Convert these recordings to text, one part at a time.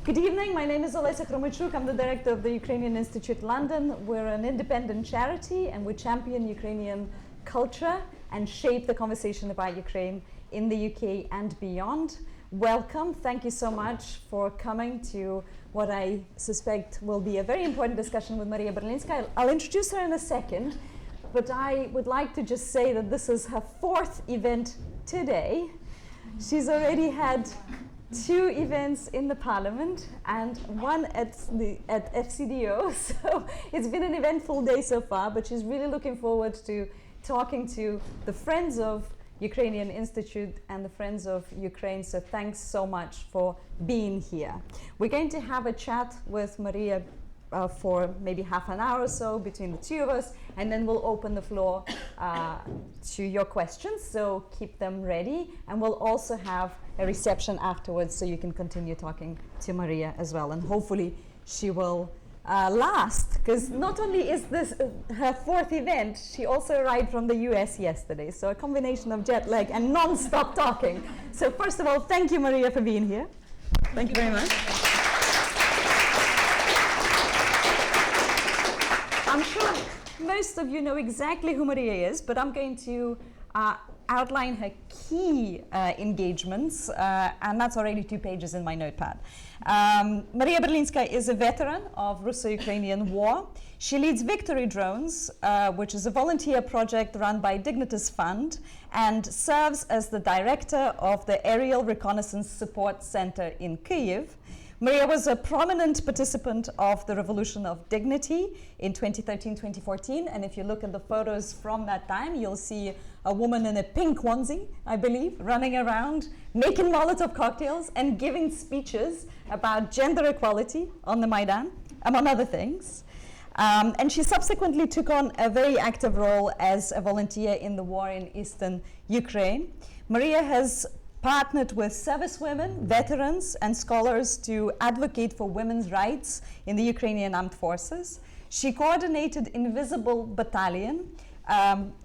Good evening, my name is Olesya Khromeychuk. I'm the director of the Ukrainian Institute London. We're an independent charity and we champion Ukrainian culture and shape the conversation about Ukraine in the UK and beyond. Welcome, thank you so much for coming to what I suspect will be a very important discussion with Maria Berlinska. I'll introduce her in a second, but I would like to just say that this is her fourth event today. She's already had 2 events in the Parliament and 1 at FCDO, so it's been an eventful day so far, but she's really looking forward to talking to the Friends of Ukrainian Institute and the Friends of Ukraine, so thanks so much for being here. We're going to have a chat with Maria for maybe half an hour or so between the 2 of us, and then we'll open the floor to your questions, so keep them ready, and we'll also have a reception afterwards so you can continue talking to Maria as well, and hopefully she will last, because not only is this her 4th event, she also arrived from the US yesterday, so a combination of jet lag and non-stop talking. So first of all, thank you, Maria, for being here. Thank you very much. I'm sure most of you know exactly who Maria is, but I'm going to outline her key engagements, and that's already 2 pages in my notepad. Maria Berlinska is a veteran of Russo-Ukrainian war. She leads Victory Drones, which is a volunteer project run by Dignitas Fund, and serves as the director of the Aerial Reconnaissance Support Centre in Kyiv. Maria was a prominent participant of the Revolution of Dignity in 2013-2014, and if you look at the photos from that time, you'll see a woman in a pink onesie, I believe, running around, making Molotov cocktails and giving speeches about gender equality on the Maidan, among other things. And she subsequently took on a very active role as a volunteer in the war in eastern Ukraine. Maria has partnered with servicewomen, veterans, and scholars to advocate for women's rights in the Ukrainian Armed Forces. She coordinated Invisible Battalion,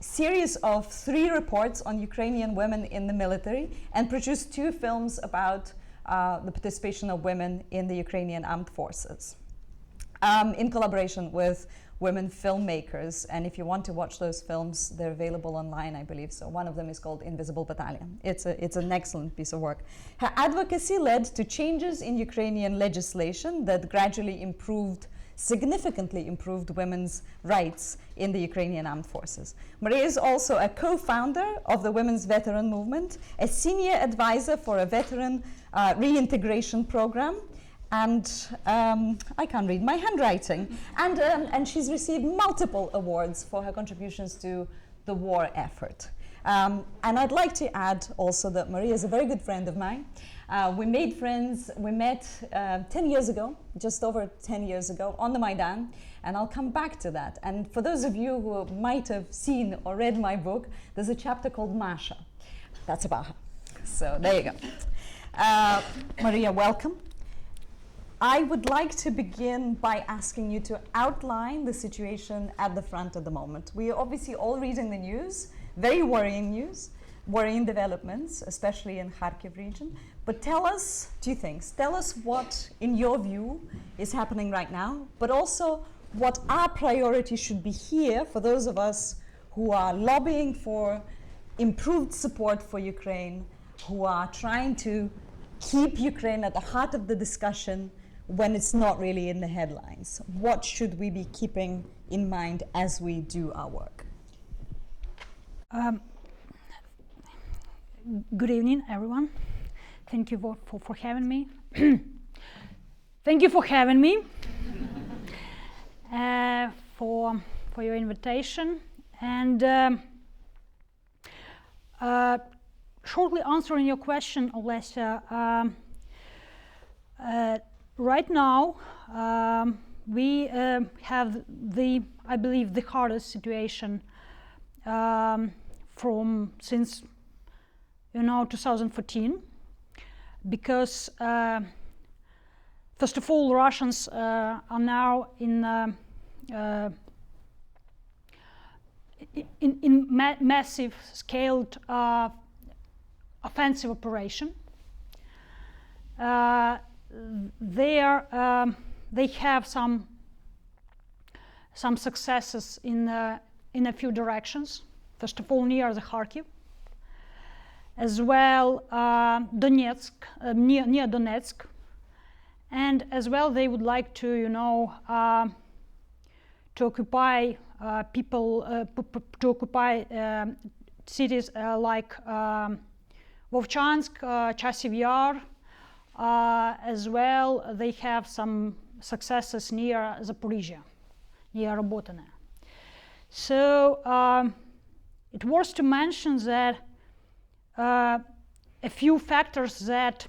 series of 3 reports on Ukrainian women in the military, and produced 2 films about the participation of women in the Ukrainian Armed Forces, in collaboration with women filmmakers. And if you want to watch those films, they're available online, I believe. So one of them is called Invisible Battalion. It's an excellent piece of work. Her advocacy led to changes in Ukrainian legislation that gradually significantly improved women's rights in the Ukrainian Armed Forces. Maria is also a co-founder of the Women's Veteran Movement, a senior advisor for a veteran reintegration program, and I can't read my handwriting. And she's received multiple awards for her contributions to the war effort. And I'd like to add also that Maria is a very good friend of mine. We made friends, we met 10 years ago, just over 10 years ago, on the Maidan, and I'll come back to that. And for those of you who might have seen or read my book, there's a chapter called Masha. That's about her. So there you go. Maria, welcome. I would like to begin by asking you to outline the situation at the front at the moment. We are obviously all reading the news, very worrying news, worrying developments, especially in Kharkiv region. But tell us 2 things. Tell us what, in your view, is happening right now, but also what our priority should be here for those of us who are lobbying for improved support for Ukraine, who are trying to keep Ukraine at the heart of the discussion when it's not really in the headlines. What should we be keeping in mind as we do our work? Good evening, everyone. Thank you for having me. Thank you for having me, for your invitation. And shortly answering your question, Olesya, right now we have I believe, the hardest situation since 2014, because first of all, Russians are now in massive scaled offensive operation. they have some successes in a few directions. First of all, near the Kharkiv, as well Donetsk, near Donetsk, and as well they would like to, to occupy cities like Vovchansk, Chasiv Yar. As well, they have some successes near Zaporizhia, near Robotine. So it was to mention that a few factors that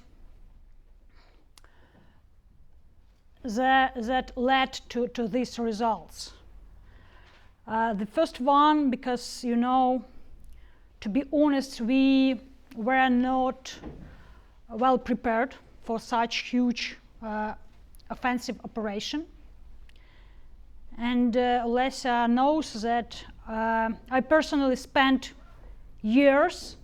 led to these results. The first one, because, to be honest, we were not well prepared for such huge offensive operation. And Olesya knows that I personally spent years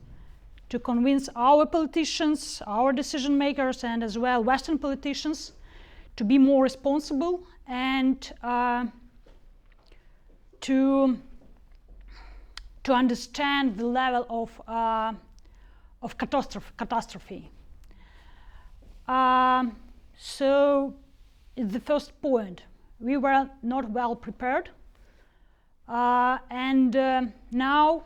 to convince our politicians, our decision makers, and as well Western politicians to be more responsible and to understand the level of catastrophe. So the first point, we were not well prepared, and now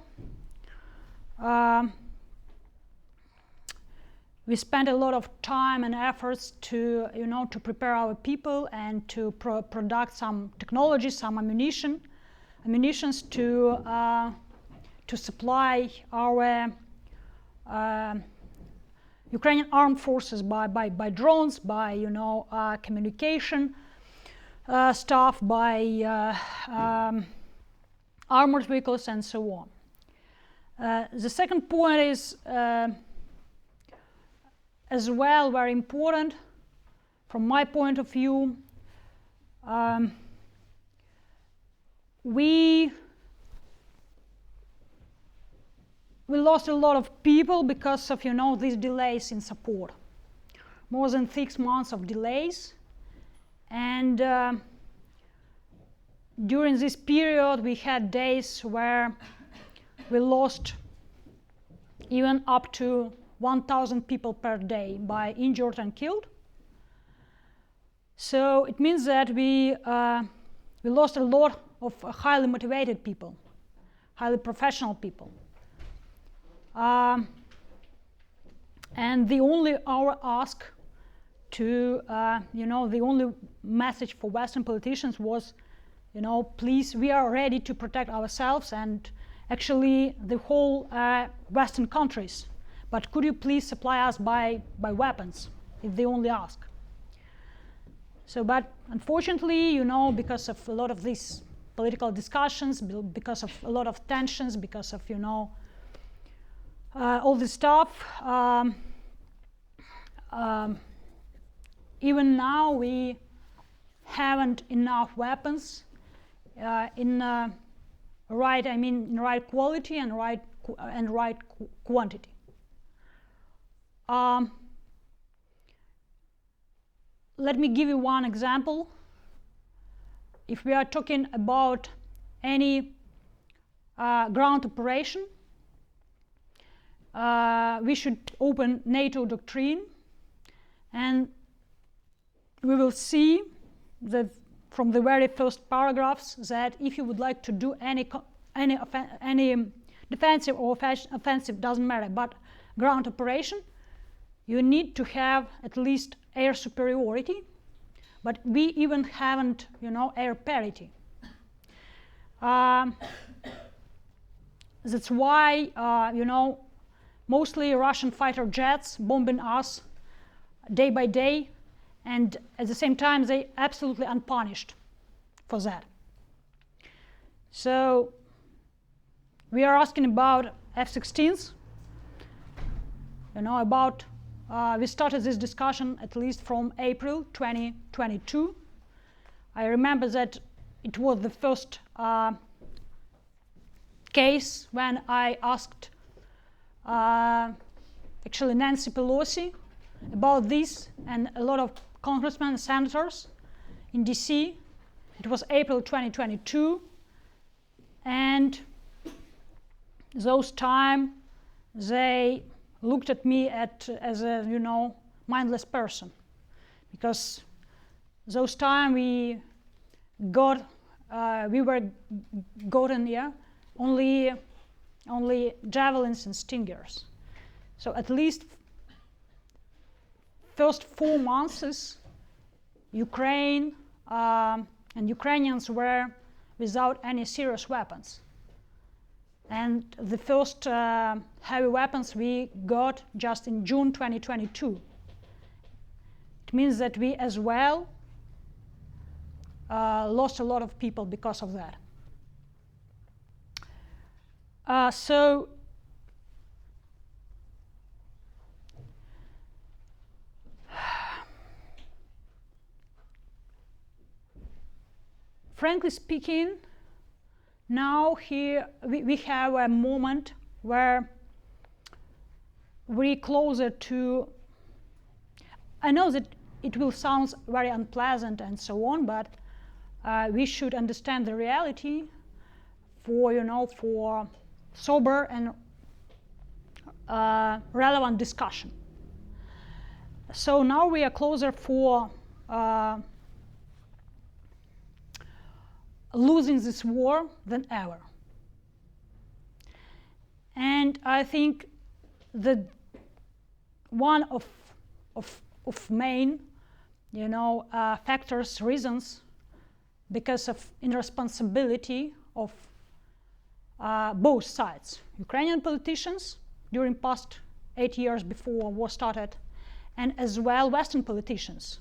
we spent a lot of time and efforts to, to prepare our people and to produce some technology, some ammunitions to supply our Ukrainian Armed Forces by drones, by communication stuff, by armored vehicles, and so on. The second point is as well very important from my point of view. We lost a lot of people because of, these delays in support. More than 6 months of delays. And during this period, we had days where we lost even up to 1,000 people per day by injured and killed. So it means that we lost a lot of highly motivated people, highly professional people. And the only our ask to, the only message for Western politicians was, please, we are ready to protect ourselves and actually the whole Western countries. But could you please supply us by weapons, if they only ask? So, but unfortunately, because of a lot of these political discussions, because of a lot of tensions, because of, all this stuff, even now we haven't enough weapons in right quality and right quantity. Let me give you one example. If we are talking about any ground operation, we should open NATO doctrine, and we will see that from the very first paragraphs that if you would like to do any defensive or offensive, doesn't matter, but ground operation, you need to have at least air superiority, but we even haven't, air parity. That's why, mostly Russian fighter jets bombing us day by day, and at the same time they absolutely unpunished for that. So we are asking about F-16s, about we started this discussion at least from April 2022. I remember that it was the first case when I asked actually Nancy Pelosi about this, and a lot of congressmen and senators in DC. It was April 2022, and those time they looked at me as a mindless person, because those time we were gotten only javelins and stingers. So at least first 4 months, Ukraine and Ukrainians were without any serious weapons. And the first heavy weapons we got just in June 2022. It means that we as well lost a lot of people because of that. So frankly speaking, now here we have a moment where we're closer to, I know that it will sound very unpleasant and so on, but we should understand the reality for sober and relevant discussion. So now we are closer for losing this war than ever. And I think that one of main factors, reasons, because of irresponsibility of both sides. Ukrainian politicians during past 8 years before war started, and as well Western politicians.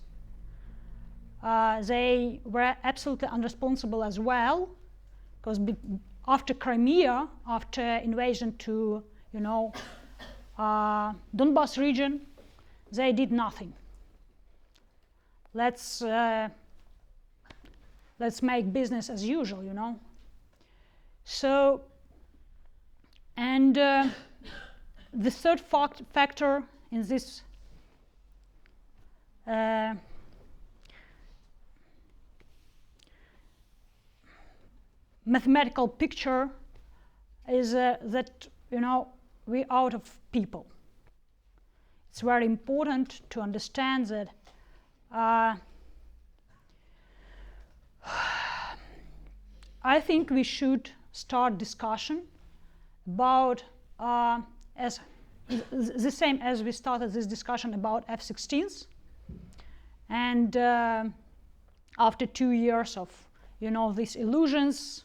They were absolutely unresponsible as well, because after Crimea, after invasion to Donbas region, they did nothing. Let's make business as usual, So, and the third factor in this mathematical picture is that we're out of people. It's very important to understand that I think we should start discussion about as the same as we started this discussion about F-16s, and after 2 years of these illusions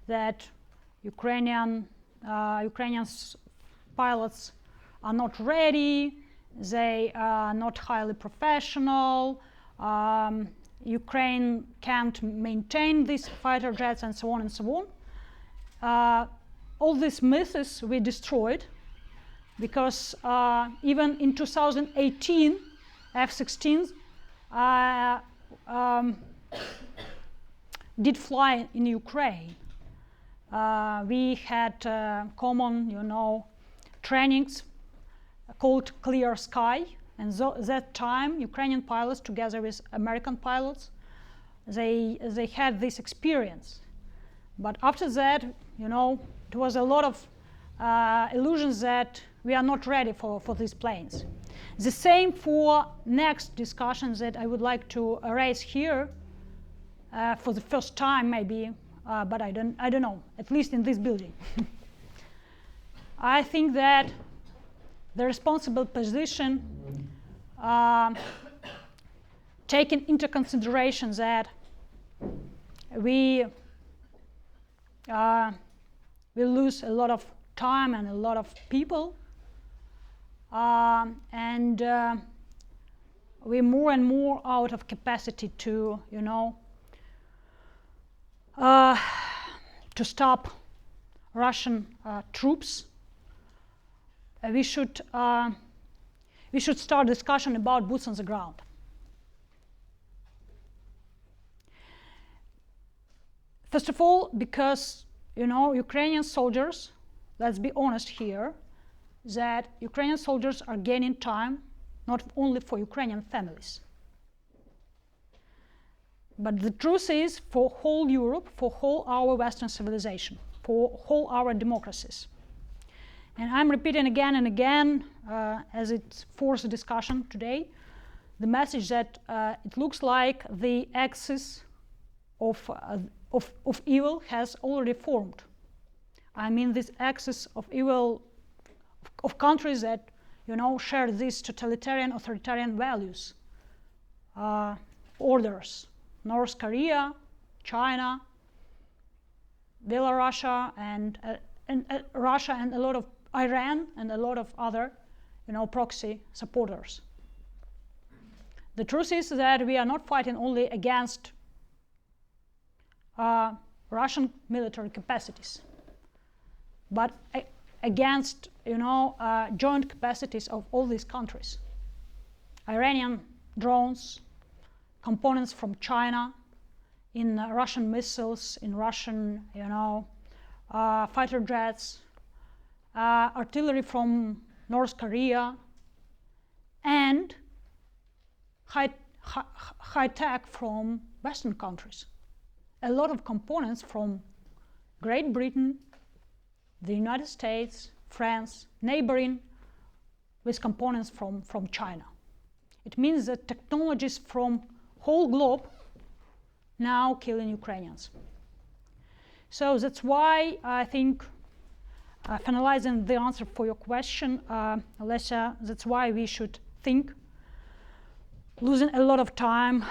that Ukrainian pilots are not ready, they are not highly professional, Ukraine can't maintain these fighter jets, and so on and so on. All these myths we destroyed, because even in 2018, F-16s did fly in Ukraine. We had common, trainings called Clear Sky, and that time Ukrainian pilots, together with American pilots, they had this experience. But after that, it was a lot of illusions that we are not ready for these planes. The same for next discussions that I would like to raise here for the first time, maybe, but I don't know. At least in this building, I think that the responsible position, taking into consideration that we lose a lot of time and a lot of people, and we're more and more out of capacity to, to stop Russian troops. We should start discussion about boots on the ground. First of all, because Ukrainian soldiers, let's be honest here, that Ukrainian soldiers are gaining time not only for Ukrainian families. But the truth is for whole Europe, for whole our Western civilization, for whole our democracies. And I'm repeating again and again, as it's forced discussion today, the message that it looks like the axis of evil has already formed. I mean, this axis of evil of countries that, share these totalitarian, authoritarian values, orders. North Korea, China, Belarus, and Russia, and a lot of Iran, and a lot of other, proxy supporters. The truth is that we are not fighting only against Russian military capacities, but against, joint capacities of all these countries. Iranian drones, components from China, in Russian missiles, in Russian, fighter jets, artillery from North Korea, and high tech from Western countries. A lot of components from Great Britain, the United States, France, neighboring, with components from China. It means that technologies from whole globe now killing Ukrainians. So that's why I think, finalizing the answer for your question, Olesya, that's why we should think, losing a lot of time,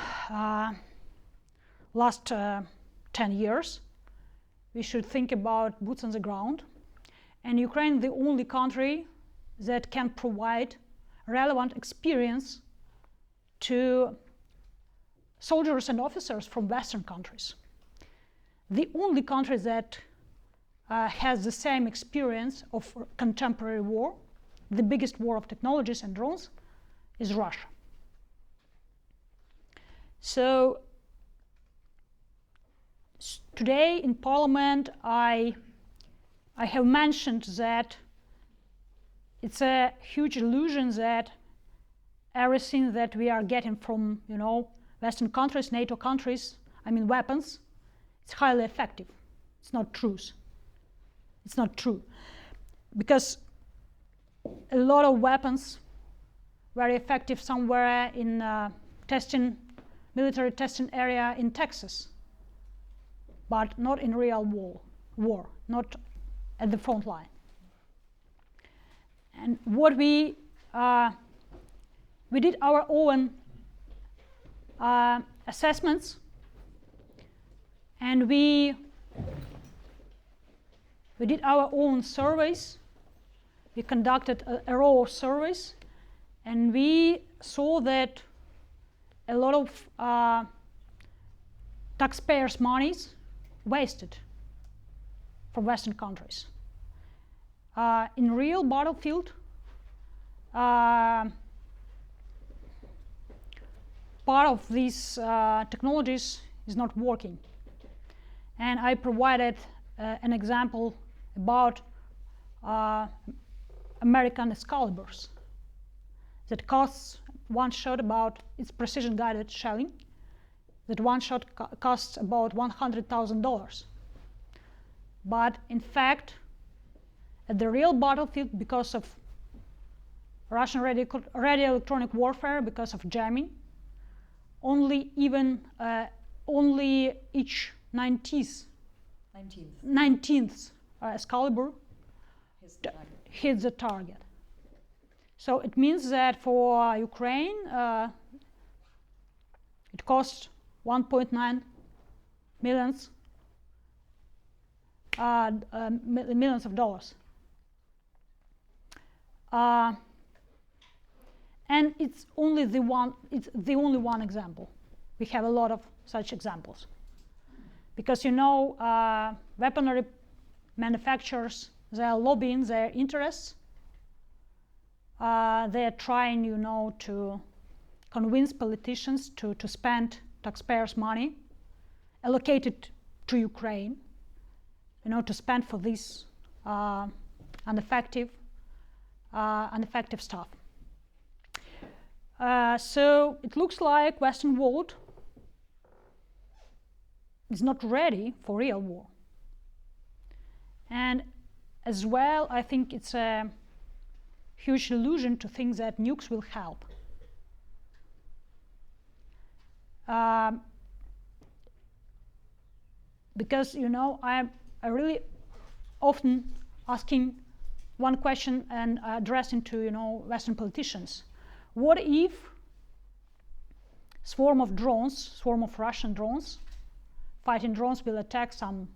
last 10 years, we should think about boots on the ground. And Ukraine, the only country that can provide relevant experience to soldiers and officers from Western countries. The only country that has the same experience of contemporary war, the biggest war of technologies and drones, is Russia. So today in Parliament, I have mentioned that it's a huge illusion that everything that we are getting from, Western countries, NATO countries, weapons, it's highly effective. It's not true. It's not true. Because a lot of weapons very effective somewhere in military testing area in Texas, but not in real war, not at the front line. And what we did our own assessments, and we did our own surveys. We conducted a row of surveys, and we saw that a lot of taxpayers' monies wasted from Western countries. In real battlefield, part of these technologies is not working. And I provided an example about American Excaliburs that costs one shot about its precision-guided shelling, that one shot costs about $100,000. But in fact, at the real battlefield, because of Russian radio electronic warfare, because of jamming, only each 19th Excalibur hits the target. So it means that for Ukraine, it costs 1.9 millions of dollars. And it's the only one example. We have a lot of such examples. Because weaponry manufacturers, they are lobbying their interests. They are trying, to convince politicians to spend taxpayers' money allocated to Ukraine, to spend for this ineffective stuff. So it looks like Western world is not ready for real war. And as well, I think it's a huge illusion to think that nukes will help. Because, you know, I really often asking one question and addressing to, you know, Western politicians. What if swarm of Russian drones, fighting drones will attack some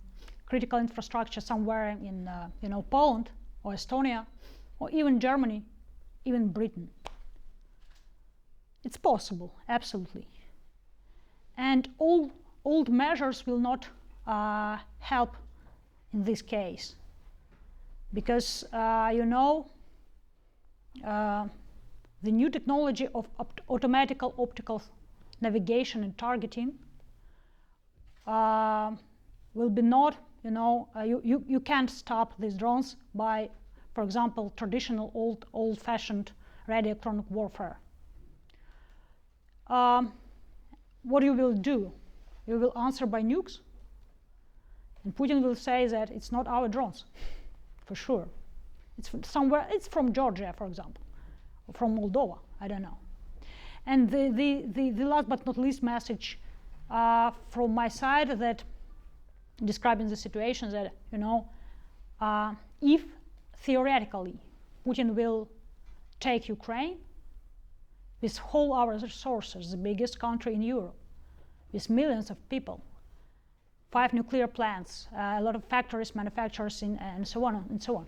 critical infrastructure somewhere in, you know, Poland or Estonia or even Germany, even Britain? It's possible, absolutely. And all old measures will not help in this case, because you know, the new technology of automatic optical navigation and targeting will be not, you know, you can't stop these drones by, for example, traditional old-fashioned radio-electronic warfare. What you will do? You will answer by nukes, and Putin will say that it's not our drones, for sure. It's from somewhere. It's from Georgia, for example, or from Moldova. I don't know. And the last but not least message from my side, that describing the situation, that, you know, if theoretically Putin will take Ukraine with whole our resources, the biggest country in Europe, with millions of people, 5 nuclear plants, a lot of factories, manufacturers, and so on and so on.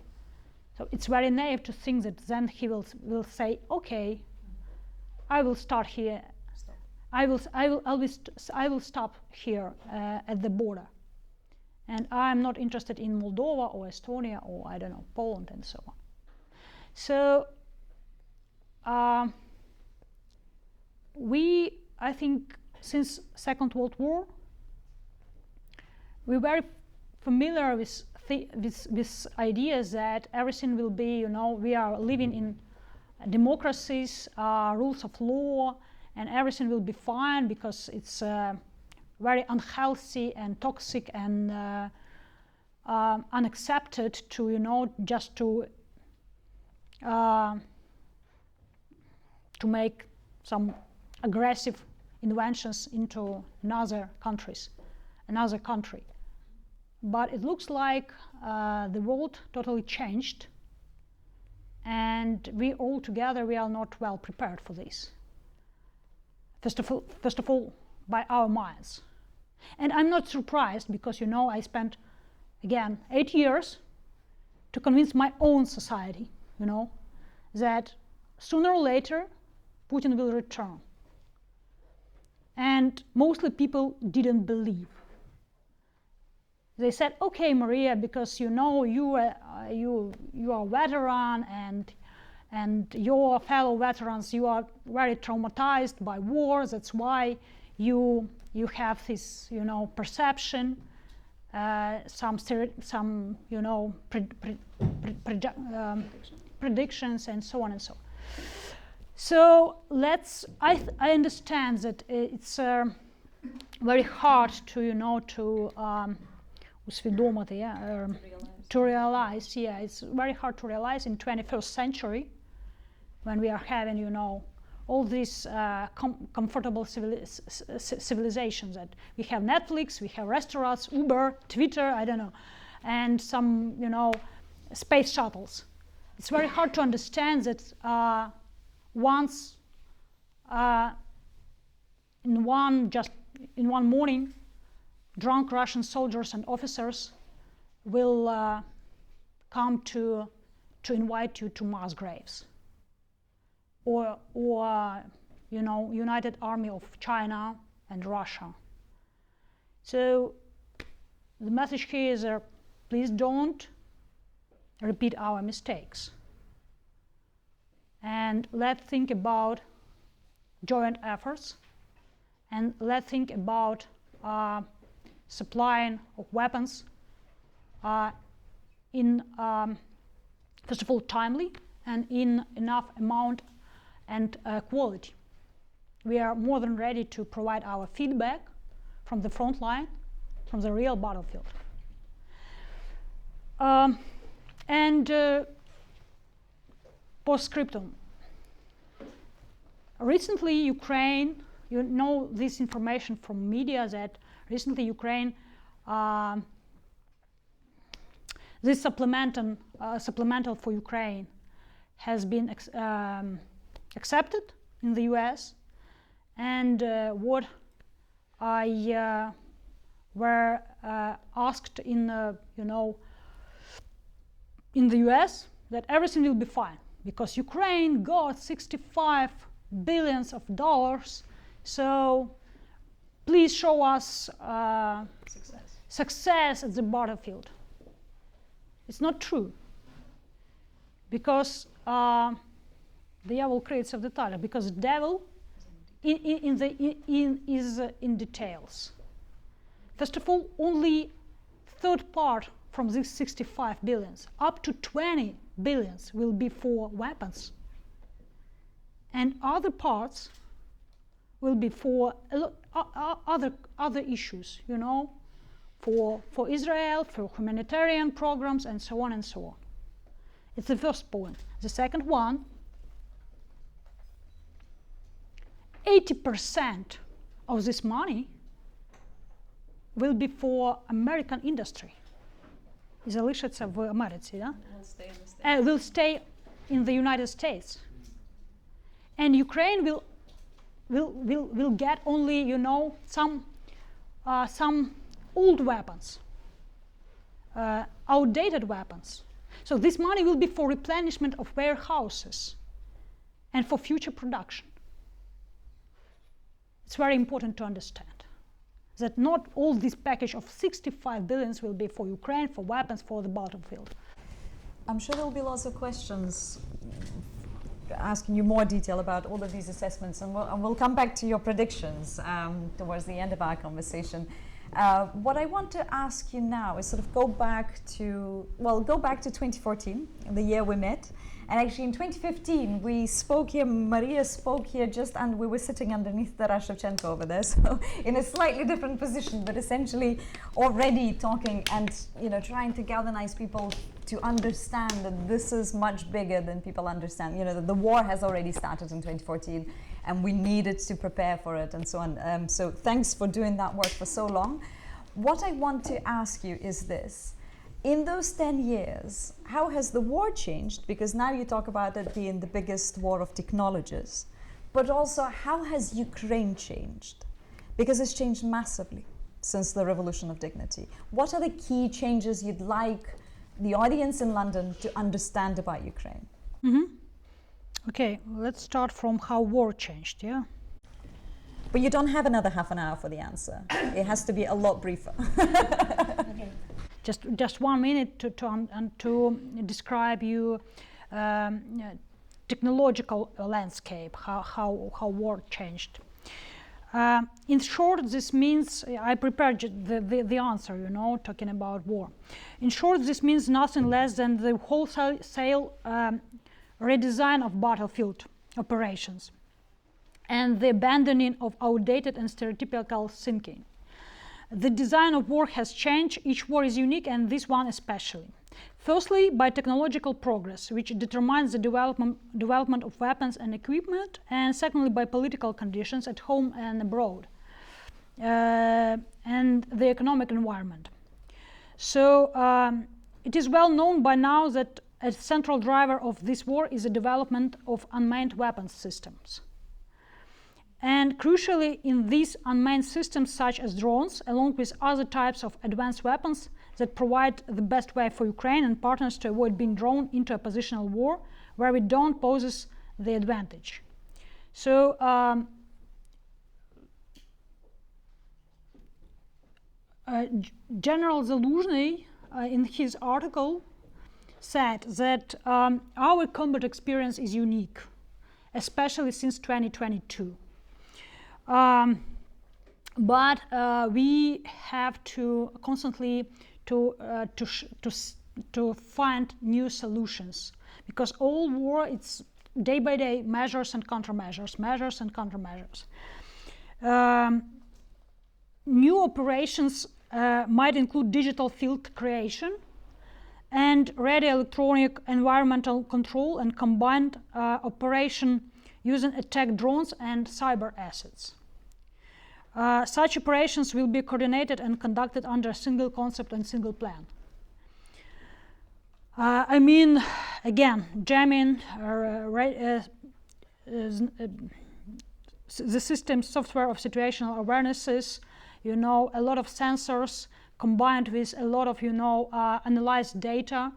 So it's very naive to think that then he will say, okay, I will start here. I will stop here at the border, and I'm not interested in Moldova or Estonia or, I don't know, Poland and so on. So I think, since Second World War, we're very familiar with ideas that everything will be, you know, we are living in democracies, rules of law, and everything will be fine because it's very unhealthy and toxic and unaccepted to, you know, just to make some aggressive inventions into another country. But it looks like the world totally changed, and we all together, we are not well prepared for this. First of all, by our minds. And I'm not surprised, because, you know, I spent, again, 8 years to convince my own society, you know, that sooner or later Putin will return. And mostly people didn't believe. They said, okay, Maria, because, you know, you are a veteran, and your fellow veterans, you are very traumatized by war. That's why you have this, you know, perception, some you know, predictions and so on and so on. So I understand that it's very hard to, you know, to realize. Yeah, it's very hard to realize in 21st century, when we are having, you know, all these comfortable civilizations, that we have Netflix, we have restaurants, Uber, Twitter, I don't know, and some, you know, space shuttles. It's very hard to understand that once in one morning, drunk Russian soldiers and officers will come to invite you to mass graves, or you know, United Army of China and Russia. So the message here is please don't repeat our mistakes, and let's think about joint efforts, and let's think about supplying of weapons in first of all timely and in enough amount and quality. we are more than ready to provide our feedback from the front line, from the real battlefield. Postscriptum. Recently, Ukraine, you know this information from media that recently Ukraine, this supplemental for Ukraine has been accepted in the US, and what I were asked in in the US that everything will be fine because Ukraine got $65 billion, so please show us success at the battlefield. It's not true, because the devil creates of the title, because the devil is in details. First of all, only third part from these 65 billions, up to 20 billions will be for weapons, and other parts will be for other issues, for Israel, for humanitarian programs, and so on and so on. It's the first point. The second one, 80% of this money will be for American industry. Залишиться в Америці, да? Will stay in the United States. And Ukraine will get only, some old weapons, outdated weapons. So this money will be for replenishment of warehouses and for future production. It's very important to understand that not all this package of 65 billions will be for Ukraine, for weapons, for the battlefield. I'm sure there will be lots of questions asking you more detail about all of these assessments, and we'll come back to your predictions towards the end of our conversation. What I want to ask you now is sort of go back to 2014, the year we met. And actually in 2015, we spoke here, Maria spoke here and we were sitting underneath Taras Shevchenko over there, so in a slightly different position, but essentially already talking and, trying to galvanize people to understand that this is much bigger than people understand. That the war has already started in 2014 and we needed to prepare for it and so on. So thanks for doing that work for so long. What I want to ask you is this. In those 10 years, how has the war changed? Because now you talk about it being the biggest war of technologies, but also how has Ukraine changed? Because it's changed massively since the Revolution of Dignity. What are the key changes you'd like the audience in London to understand about Ukraine? Mm-hmm. Okay, let's start from how war changed, yeah? But you don't have another half an hour for the answer. It has to be a lot briefer. Okay. Just 1 minute to describe you technological landscape, how war changed. In short, this means, I prepared the answer, talking about war. In short, this means nothing less than the wholesale redesign of battlefield operations and the abandoning of outdated and stereotypical thinking. The design of war has changed. Each war is unique, and this one especially. Firstly, by technological progress, which determines the development of weapons and equipment, and secondly, by political conditions at home and abroad, and the economic environment. So it is well known by now that a central driver of this war is the development of unmanned weapons systems. And crucially, in these unmanned systems such as drones, along with other types of advanced weapons that provide the best way for Ukraine and partners to avoid being drawn into a positional war where we don't possess the advantage. So General Zaluzhny in his article said that our combat experience is unique, especially since 2022. But we have to constantly to find new solutions, because all war, it's day by day measures and countermeasures, measures and countermeasures. New operations might include digital field creation and radio electronic environmental control and combined operation using attack drones and cyber assets. Such operations will be coordinated and conducted under a single concept and single plan. I mean, again, jamming, the system software of situational awarenesses, a lot of sensors combined with a lot of, analyzed data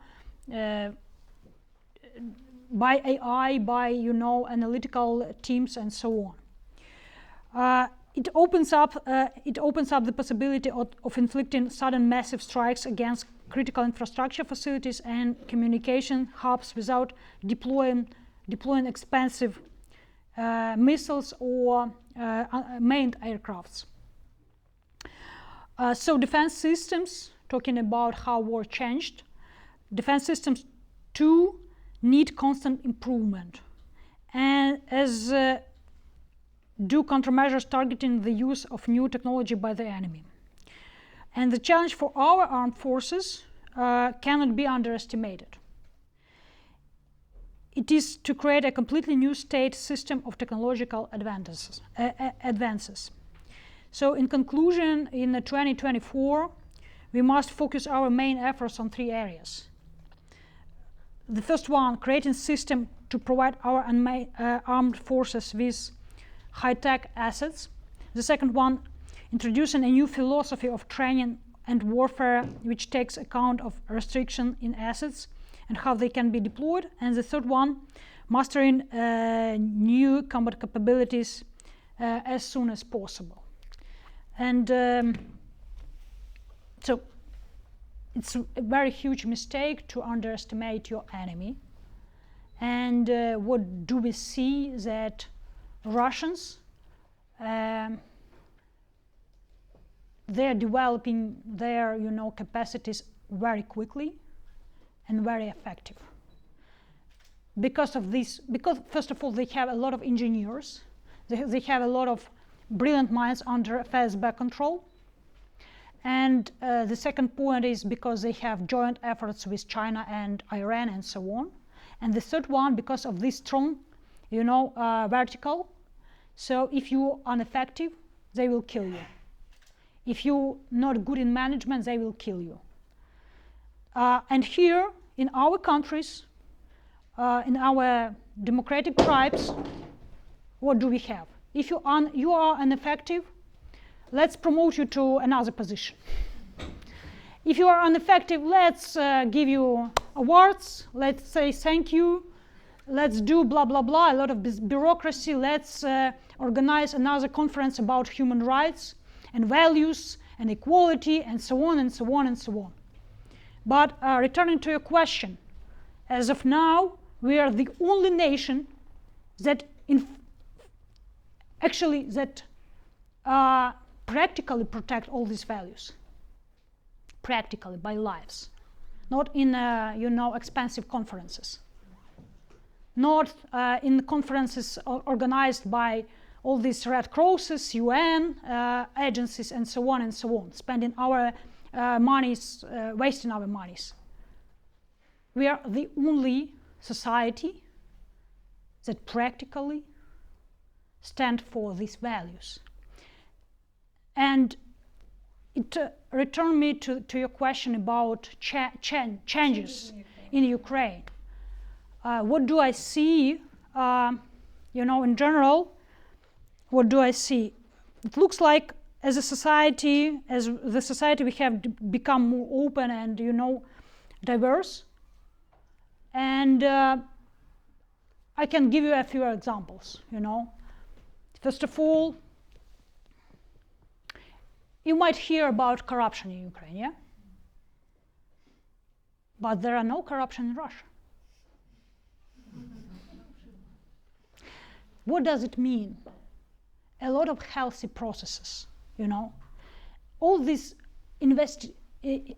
by AI, by, analytical teams and so on. It opens up the possibility of inflicting sudden massive strikes against critical infrastructure facilities and communication hubs without deploying expensive missiles or manned aircrafts. So defense systems, talking about how war changed, defense systems too need constant improvement, and as do countermeasures targeting the use of new technology by the enemy. And the challenge for our armed forces cannot be underestimated. It is to create a completely new state system of technological advances. So in conclusion, in 2024, we must focus our main efforts on 3 areas. The first one, creating a system to provide our armed forces with high-tech assets. The second one, introducing a new philosophy of training and warfare which takes account of restriction in assets and how they can be deployed. And the third one, mastering new combat capabilities as soon as possible. And so it's a very huge mistake to underestimate your enemy. And what do we see? That Russians, they're developing their, capacities very quickly and very effective. Because of this, because first of all, they have a lot of engineers. They have a lot of brilliant minds under FSB control. And the second point is because they have joint efforts with China and Iran and so on. And the third one, because of this strong, vertical. So if you are ineffective, they will kill you. If you're not good in management, they will kill you. And here, in our countries, in our democratic tribes, what do we have? If you are ineffective, let's promote you to another position. If you are ineffective, let's give you awards, let's say thank you, let's do blah, blah, blah, a lot of bureaucracy, let's organize another conference about human rights and values and equality and so on and so on and so on. But returning to your question, as of now, we are the only nation that practically protect all these values, practically by lives, not in expensive conferences, not in conferences organized by all these Red Crosses, UN agencies, and so on, spending our monies, wasting our monies. We are the only society that practically stand for these values. And it returned me to your question about changes in Ukraine. What do I see? In general, what do I see? It looks like as the society we have become more open and diverse. And I can give you a few examples. First of all, you might hear about corruption in Ukraine, yeah? But there are no corruption in Russia. What does it mean? A lot of healthy processes, All these investigative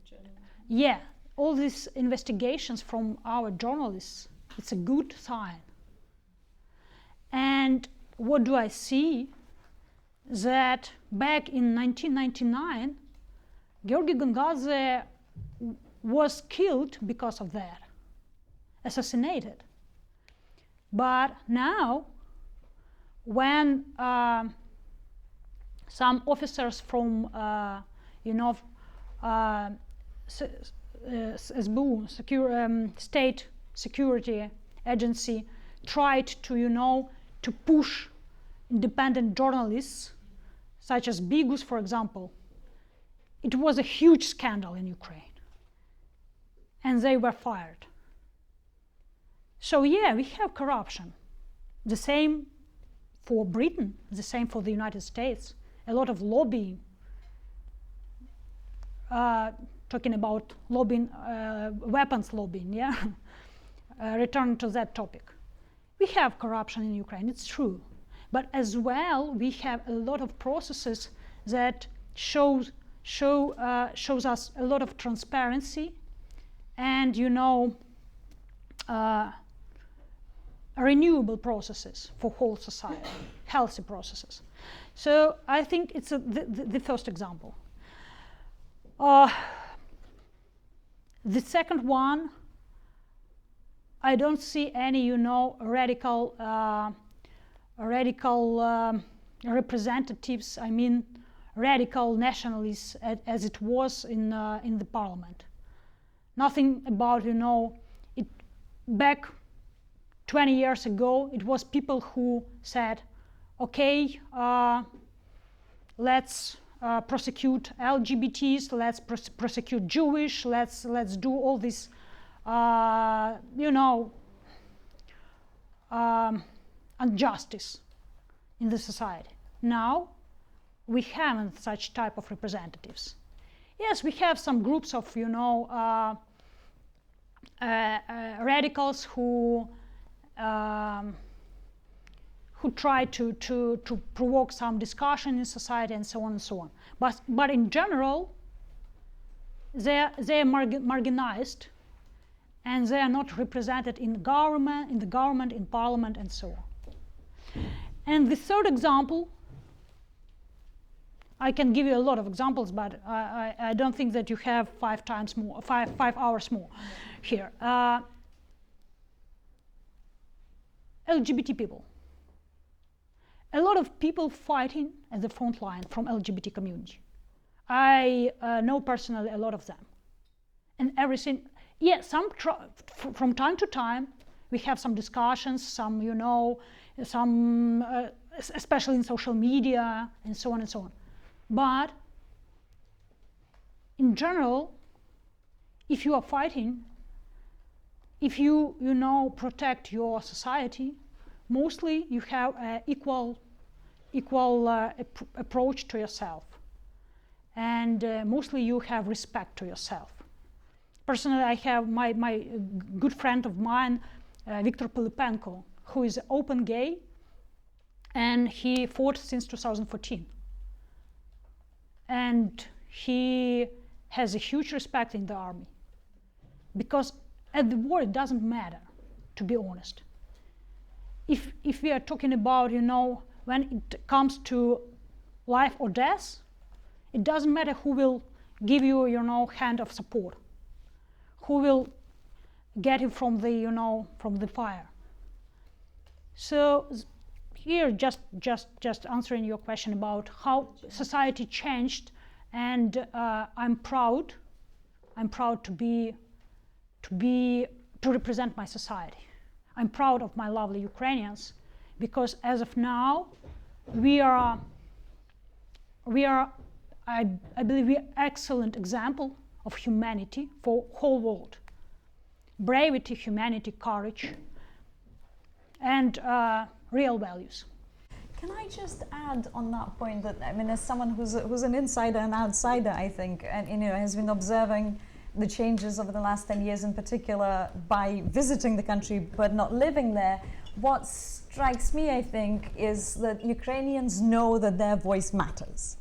journalism. Yeah, all these investigations from our journalists It's a good sign. And what do I see? That back in 1999, Georgy Gongadze was killed because of that, assassinated. But now, when some officers from, SBU, State Security Agency, tried to, to push independent journalists, such as Bigus, for example, it was a huge scandal in Ukraine, and they were fired. So yeah, we have corruption. The same for Britain, the same for the United States. A lot of lobbying, talking about lobbying, weapons lobbying, yeah? Return to that topic. We have corruption in Ukraine, it's true. But as well, we have a lot of processes that shows us a lot of transparency and, renewable processes for whole society, healthy processes. So I think it's the first example. The second one, I don't see any, radical representatives, I mean radical nationalists as it was in the parliament. Nothing about, it back 20 years ago, it was people who said, okay, let's prosecute LGBTs, let's prosecute Jewish, let's do all this, injustice in the society. Now, we haven't such type of representatives. Yes, we have some groups of, radicals who try to provoke some discussion in society and so on and so on. But in general, they are marginalized, and they are not represented in the government, in parliament, and so on. And the third example, I can give you a lot of examples, but I don't think that you have 5 hours more here. LGBT people. A lot of people fighting at the front line from LGBT community. I know personally a lot of them. And everything, yeah, from time to time, we have some discussions, some, especially in social media, and so on and so on. But in general, if you are fighting, if you, protect your society, mostly you have an equal approach to yourself. And mostly you have respect to yourself. Personally, I have my good friend of mine, Viktor Pilipenko, who is open gay, and he fought since 2014. And he has a huge respect in the army. Because at the war, it doesn't matter, to be honest. If we are talking about, when it comes to life or death, it doesn't matter who will give you, hand of support, who will get you from the, from the fire. So here, just answering your question about how society changed, and I'm proud to represent my society. I'm proud of my lovely Ukrainians, because as of now, we are I believe we are excellent example of humanity for whole world. Bravery, humanity, courage, and real values. Can I just add on that point that, I mean, as someone who's an insider and outsider, I think, and has been observing the changes over the last 10 years in particular by visiting the country but not living there, what strikes me, I think, is that Ukrainians know that their voice matters.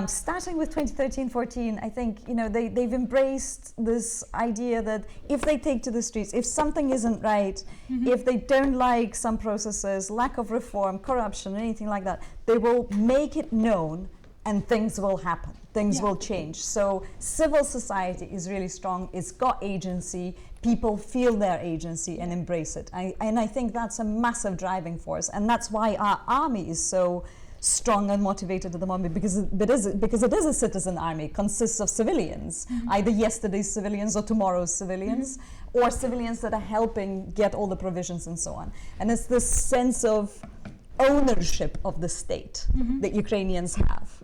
Starting with 2013-14, I think they've embraced this idea that if they take to the streets, if something isn't right, if they don't like some processes, lack of reform, corruption, anything like that, they will make it known and things will happen. Things will change. So civil society is really strong. It's got agency. People feel their agency and embrace it. And I think that's a massive driving force. And that's why our army is so strong and motivated at the moment, because it is a citizen army. It consists of civilians, either yesterday's civilians or tomorrow's civilians, or civilians that are helping get all the provisions and so on. And it's this sense of ownership of the state that Ukrainians have.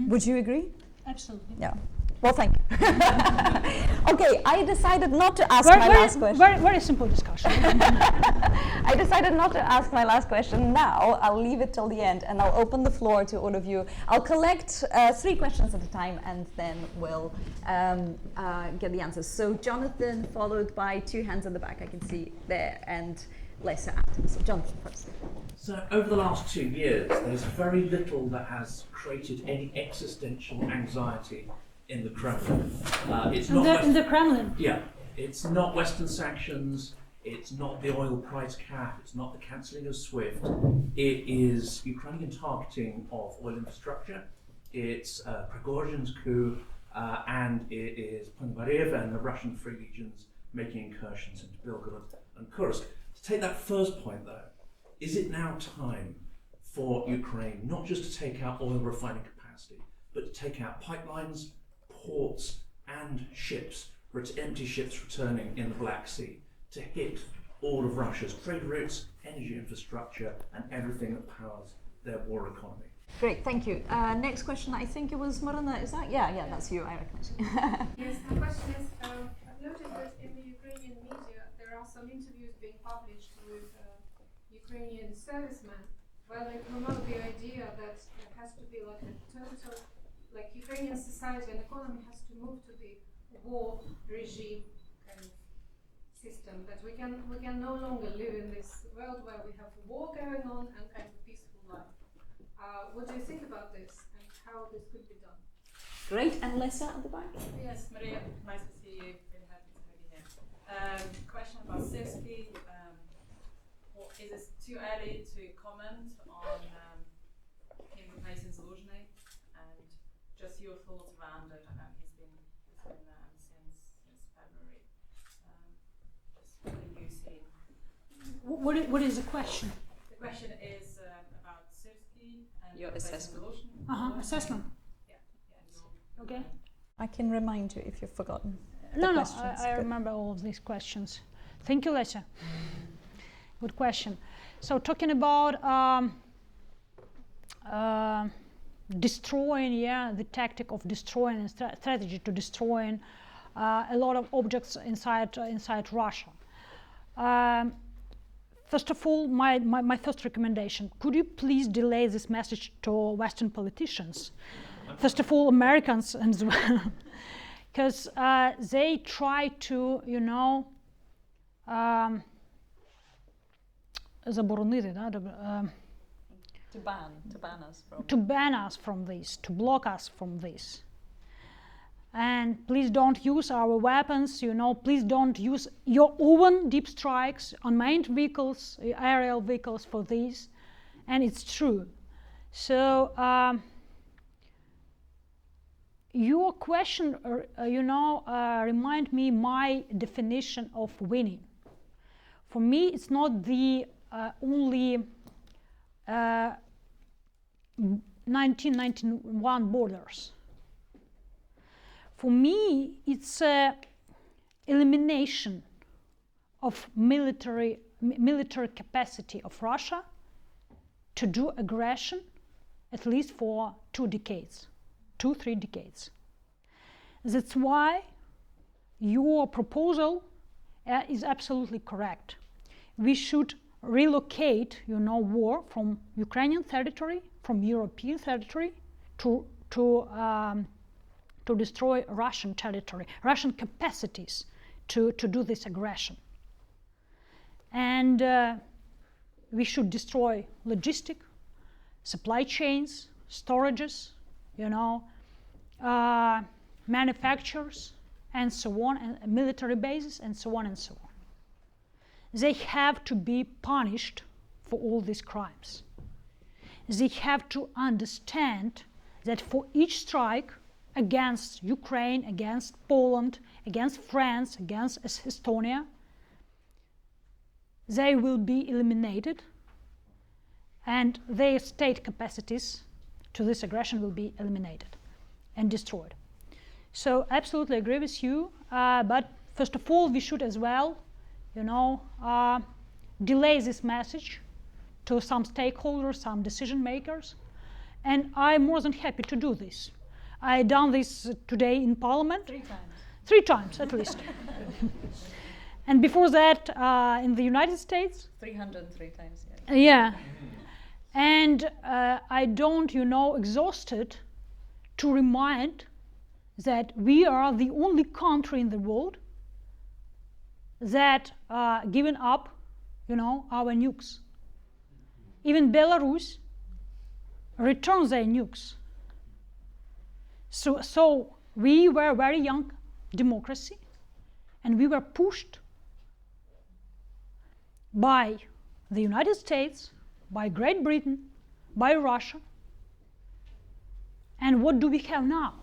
Would you agree? Absolutely. Yeah. Well, thank you. Okay, I decided not to ask my last question. Very simple discussion. I decided not to ask my last question now. I'll leave it till the end, and I'll open the floor to all of you. I'll collect 3 questions at a time, and then we'll get the answers. So Jonathan, followed by 2 hands in the back, I can see there, and Olesya after. So Jonathan first. So over the last 2 years, there's very little that has created any existential anxiety in the Kremlin. It's not in the Kremlin. Yeah, it's not Western sanctions. It's not the oil price cap. It's not the cancelling of SWIFT. It is Ukrainian targeting of oil infrastructure. It's Prigozhin's coup, and it is Ponomarev and the Russian Free Legions making incursions into Belgorod and Kursk. To take that first point, though, is it now time for Ukraine not just to take out oil refining capacity, but to take out pipelines, ports, and ships, empty ships returning in the Black Sea, to hit all of Russia's trade routes, energy infrastructure, and everything that powers their war economy? Great, thank you. Next question, I think it was Marina, is that? Yeah, that's you, I recognize you. Yes, the question is, I've noticed that in the Ukrainian media there are some interviews being published with Ukrainian servicemen where they promote the idea that there has to be like a total, like Ukrainian society and economy has to move to the war regime kind of system, that we can no longer live in this world where we have war going on and kind of peaceful life. What do you think about this and how this could be done? Great, and Olesya at the back. Yes, Maria, nice to see you. Really happy to have you here. Question about Syrskyi. Is it too early to comment on him replacing Zaluzhny, and just your thoughts around it? He's been since February. Just what are you seeing? What is the question? The question is about Syrskyi and Your assessment. Zaluzhny. Assessment. Yeah. Okay. I can remind you if you've forgotten. No, questions. I remember all of these questions. Thank you, Olesya. Good question. So talking about destroying, the tactic of destroying and strategy to destroying a lot of objects inside Russia. First of all, my first recommendation: could you please delay this message to Western politicians? First of all, Americans as well, because they try to, заборонити, To ban us from. to ban us from this, to block us from this. And please don't use our weapons, please don't use your own deep strikes, unmanned vehicles, aerial vehicles for this. And it's true. So your question, remind me my definition of winning. For me, it's not the only 1991 borders. For me, it's elimination of military capacity of Russia to do aggression, at least for 3 decades. That's why your proposal is absolutely correct. We should relocate, war from Ukrainian territory, from European territory, to destroy Russian territory, Russian capacities to do this aggression. And we should destroy logistic, supply chains, storages, manufacturers, and so on, and military bases, and so on and so on. They have to be punished for all these crimes. They have to understand that for each strike against Ukraine, against Poland, against France, against Estonia, they will be eliminated, and their state capacities to this aggression will be eliminated and destroyed. So absolutely agree with you, but first of all, we should as well, delay this message to some stakeholders, some decision makers, and I'm more than happy to do this. I done this today in Parliament. 3 times. 3 times at least. And before that, in the United States. 303 times, Yeah. And I don't, exhausted to remind that we are the only country in the world that given up, our nukes. Even Belarus returns their nukes. So we were a very young democracy, and we were pushed by the United States, by Great Britain, by Russia. And what do we have now?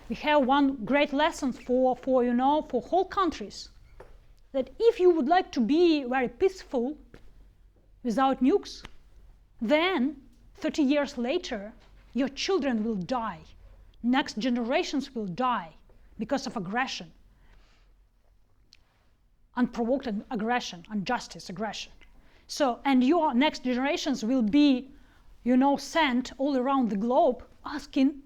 We have one great lesson for whole countries, that if you would like to be very peaceful without nukes, then 30 years later, your children will die. Next generations will die because of aggression. Unprovoked aggression, injustice, aggression. So, and your next generations will be, sent all around the globe asking,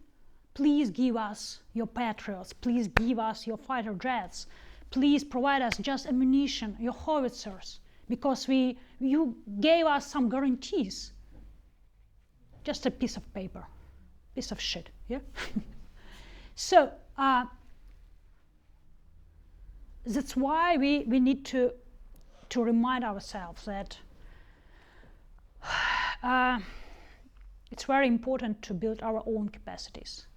please give us your Patriots, please give us your fighter jets, please provide us just ammunition, your howitzers, because you gave us some guarantees. Just a piece of paper, piece of shit, yeah? So, that's why we need to remind ourselves that it's very important to build our own capacities.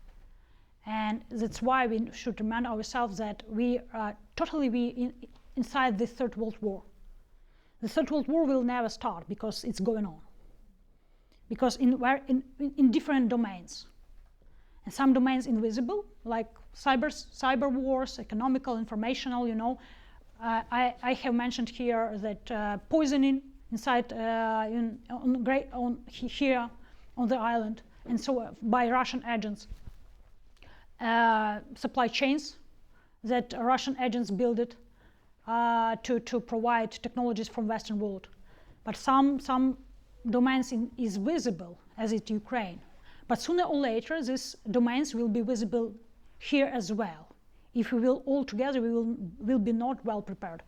And that's why we should remind ourselves that we are totally inside the Third World War. The Third World War will never start because it's going on. Because in different domains. And some domains invisible, like cyber wars, economical, informational, I have mentioned here that poisoning inside here on the island, and so by Russian agents. Supply chains that Russian agents built it to provide technologies from Western world. But some domains is visible, as is Ukraine. But sooner or later, these domains will be visible here as well. If we will all together, we will be not well prepared.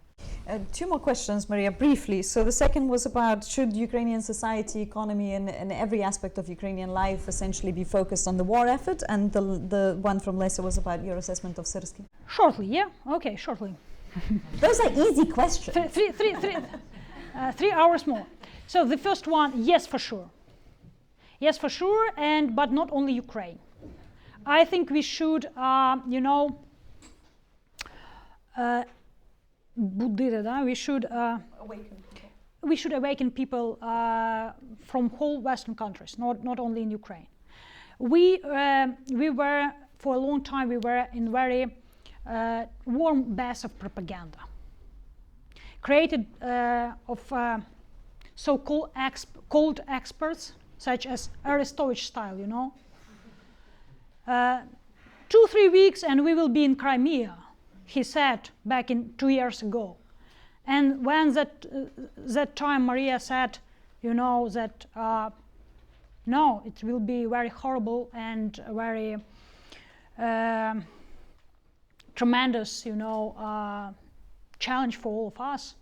2 more questions, Maria, briefly. So the second was about, should Ukrainian society, economy, and every aspect of Ukrainian life essentially be focused on the war effort? And the one from Olesya was about your assessment of Syrsky. Shortly, yeah? Okay, shortly. Those are easy questions. 3 hours more. So the first one, yes, for sure. Yes, for sure, but not only Ukraine. I think we should, we should awaken people from whole Western countries, not only in Ukraine. We were, for a long time, we were in very warm bath of propaganda, created of so-called cold experts, such as Arestovich style, 2-3 weeks and we will be in Crimea, he said back in 2 years ago. And when that time Maria said, that no, it will be very horrible and very tremendous, challenge for all of us.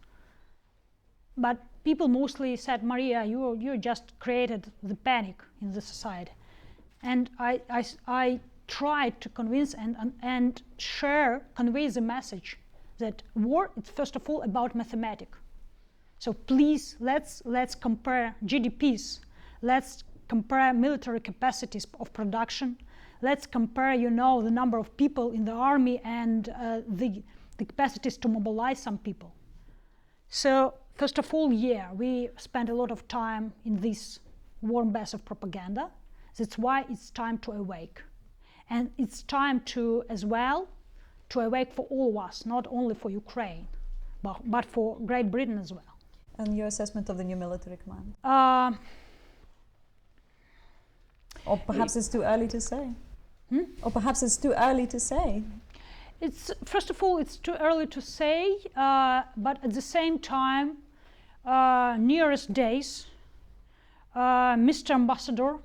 But people mostly said, Maria, you just created the panic in the society. And I tried to convince and convey the message that war is first of all about mathematics. So please, let's compare GDPs, let's compare military capacities of production, let's compare, you know, the number of people in the army and the capacities to mobilize some people. So, first of all, yeah, we spend a lot of time in this warm bath of propaganda. That's why it's time to awake. And it's time to, as well, to awake for all of us, not only for Ukraine, but for Great Britain as well. And your assessment of the new military command? Or perhaps it's too early to say? Or perhaps it's too early to say? First of all, it's too early to say, but at the same time, nearest days, Mr. Ambassador,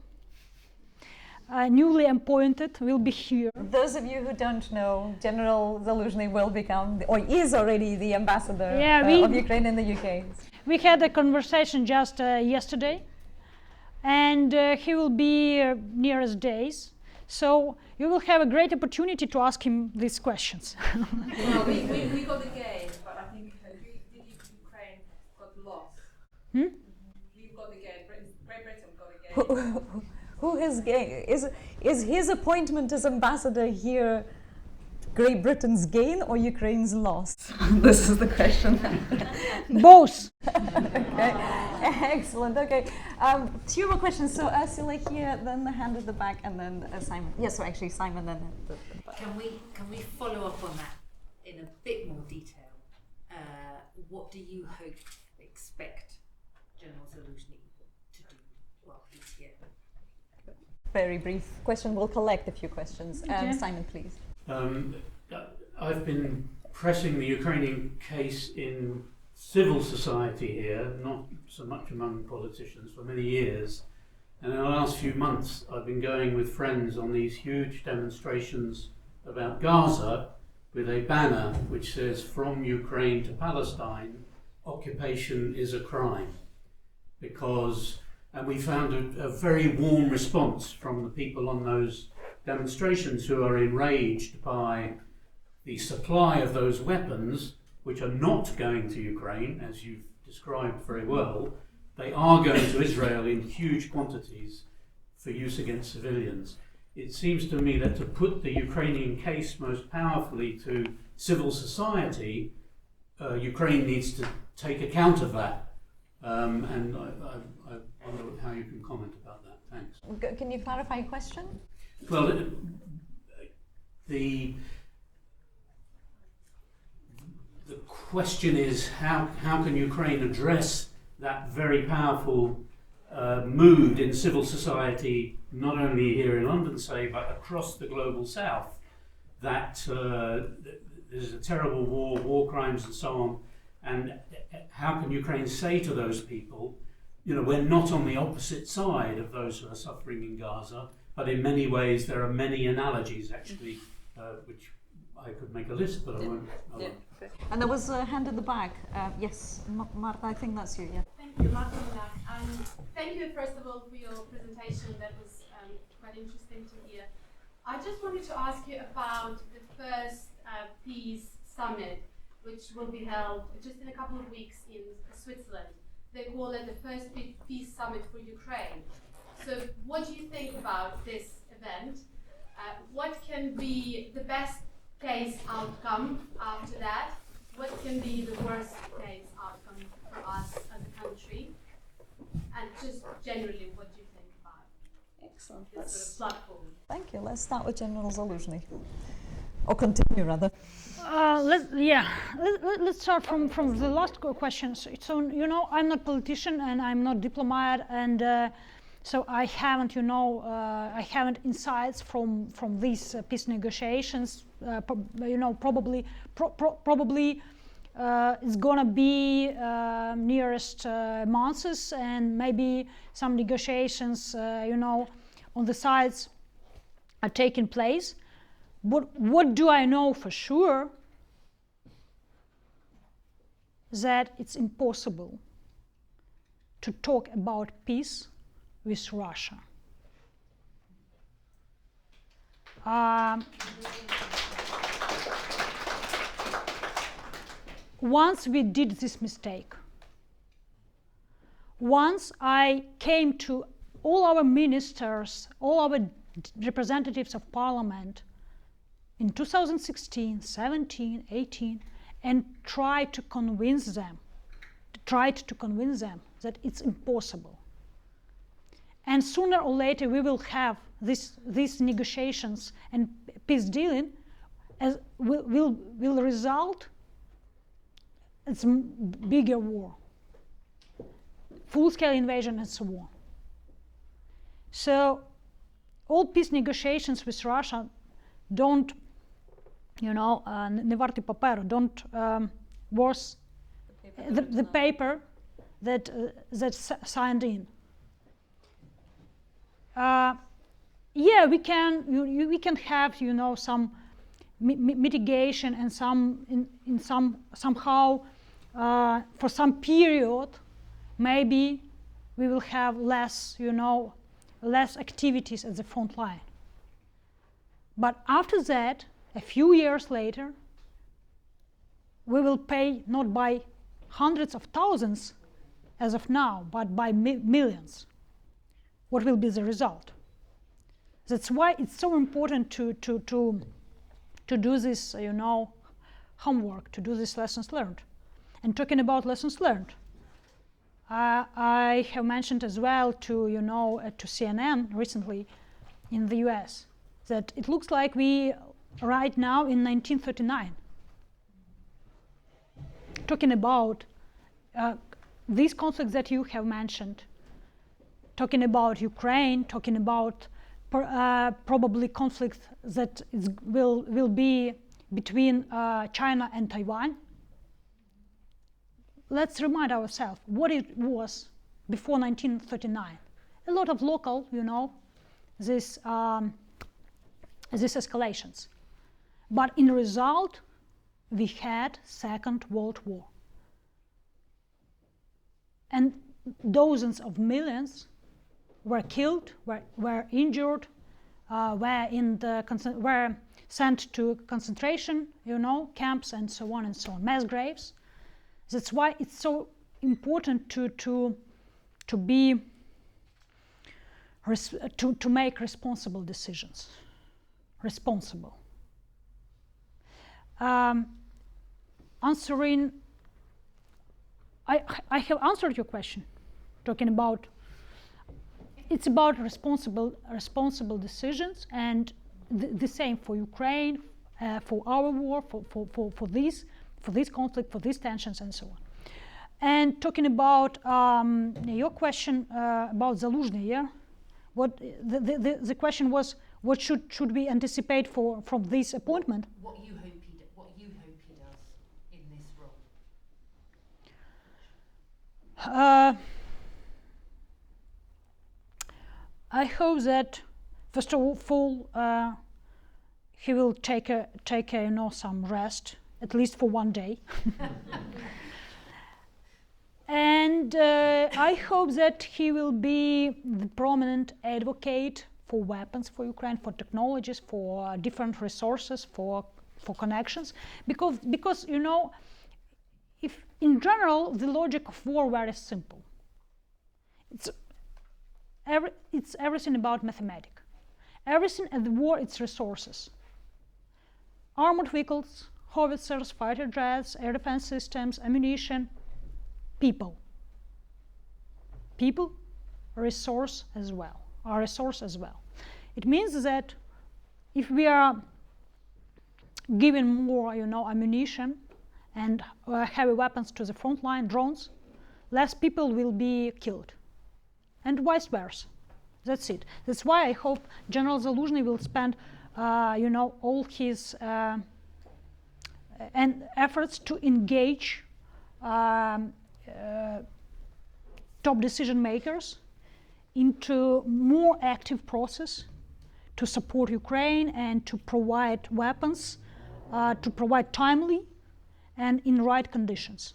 newly appointed, will be here. Those of you who don't know, General Zaluzhny will become, or is already the ambassador of Ukraine in the UK. We had a conversation just yesterday, and he will be nearest days. So you will have a great opportunity to ask him these questions. Well, we got the gain, but I think Ukraine got lost. We got the gain. Great Britain got the gain. Who has gain? Is his appointment as ambassador here Great Britain's gain or Ukraine's loss? This is the question. Both. Okay. Excellent. Okay. Two more questions. So Ursula here, then the hand at the back, and then Simon. Yes, so actually Simon then. Can we follow up on that in a bit more detail? What do you expect General Zaluzhny to do while he's here? Very brief question. We'll collect a few questions. Okay. Simon, please. I've been pressing the Ukrainian case in civil society here, not so much among politicians, for many years. And in the last few months, I've been going with friends on these huge demonstrations about Gaza with a banner which says, "From Ukraine to Palestine, occupation is a crime." And we found a very warm response from the people on those demonstrations who are enraged by the supply of those weapons, which are not going to Ukraine, as you've described very well. They are going to Israel in huge quantities for use against civilians. It seems to me that to put the Ukrainian case most powerfully to civil society, Ukraine needs to take account of that. And I wonder how you can comment about that. Thanks. Can you clarify your question? Well, the question is how can Ukraine address that very powerful mood in civil society, not only here in London, say, but across the global south, that there's a terrible war crimes and so on, and how can Ukraine say to those people, you know, we're not on the opposite side of those who are suffering in Gaza, but in many ways there are many analogies actually, which I could make a list, but I won't. And there was a hand at the back. Yes, Marta, I think that's you, yeah. Thank you, Marta. Thank you, first of all, for your presentation. That was quite interesting to hear. I just wanted to ask you about the first peace summit, which will be held just in a couple of weeks in Switzerland. They call it the first peace summit for Ukraine. So what do you think about this event? What can be the best case outcome after that? What can be the worst case outcome for us as a country? And just generally, what do you think about Excellent. this sort of platform? Thank you. Let's start with General Zaluzhny. Or continue, rather. Let's start from the last question. So, you know, I'm not a politician and I'm not diplomat, and so I haven't, I haven't insights from these peace negotiations. Probably it's gonna be nearest months, and maybe some negotiations, on the sides are taking place. But what do I know for sure? That it's impossible to talk about peace with Russia. Once we did this mistake, once I came to all our ministers, all our representatives of parliament in 2016, 17, 18, and tried to convince them that it's impossible. And sooner or later we will have these negotiations and peace dealing as will result in bigger war, full-scale invasion and so on. So all peace negotiations with Russia don't, не варті паперу, don't worth the paper that's signed in. Yeah, we can have some mitigation and somehow for some period maybe we will have less activities at the front line. But after that, a few years later, we will pay not by hundreds of thousands as of now, but by millions. What will be the result? That's why it's so important to do this, homework, to do these lessons learned. And talking about lessons learned, I have mentioned as well to CNN recently in the US that it looks like we right now in 1939. Talking about these conflicts that you have mentioned, talking about Ukraine, talking about probably conflicts that will be between China and Taiwan. Let's remind ourselves what it was before 1939. A lot of local, these escalations. But in result, we had Second World War. And dozens of millions were killed, were injured, were sent to concentration, camps and so on, mass graves. That's why it's so important to make responsible decisions. Responsible. Answering, I have answered your question, talking about, it's about responsible decisions, and the same for Ukraine, for our war, for this conflict, for these tensions, and so on. And talking about your question about Zaluzhny, yeah, what the question was, what should we anticipate from this appointment? What you hope he does in this role. I hope that first of all he will take some rest, at least for one day. And I hope that he will be the prominent advocate for weapons for Ukraine, for technologies, for different resources, for connections, because if in general the logic of war very simple. It's everything about mathematics. Everything at the war, it's resources. Armored vehicles, howitzers, fighter jets, air defense systems, ammunition, people. People, resource as well. Our resource as well. It means that if we are giving more, ammunition and heavy weapons to the front line, drones, less people will be killed, and vice versa. That's it. That's why I hope General Zaluzhny will spend, all his and efforts to engage top decision makers into more active process to support Ukraine and to provide weapons, to provide timely and in right conditions.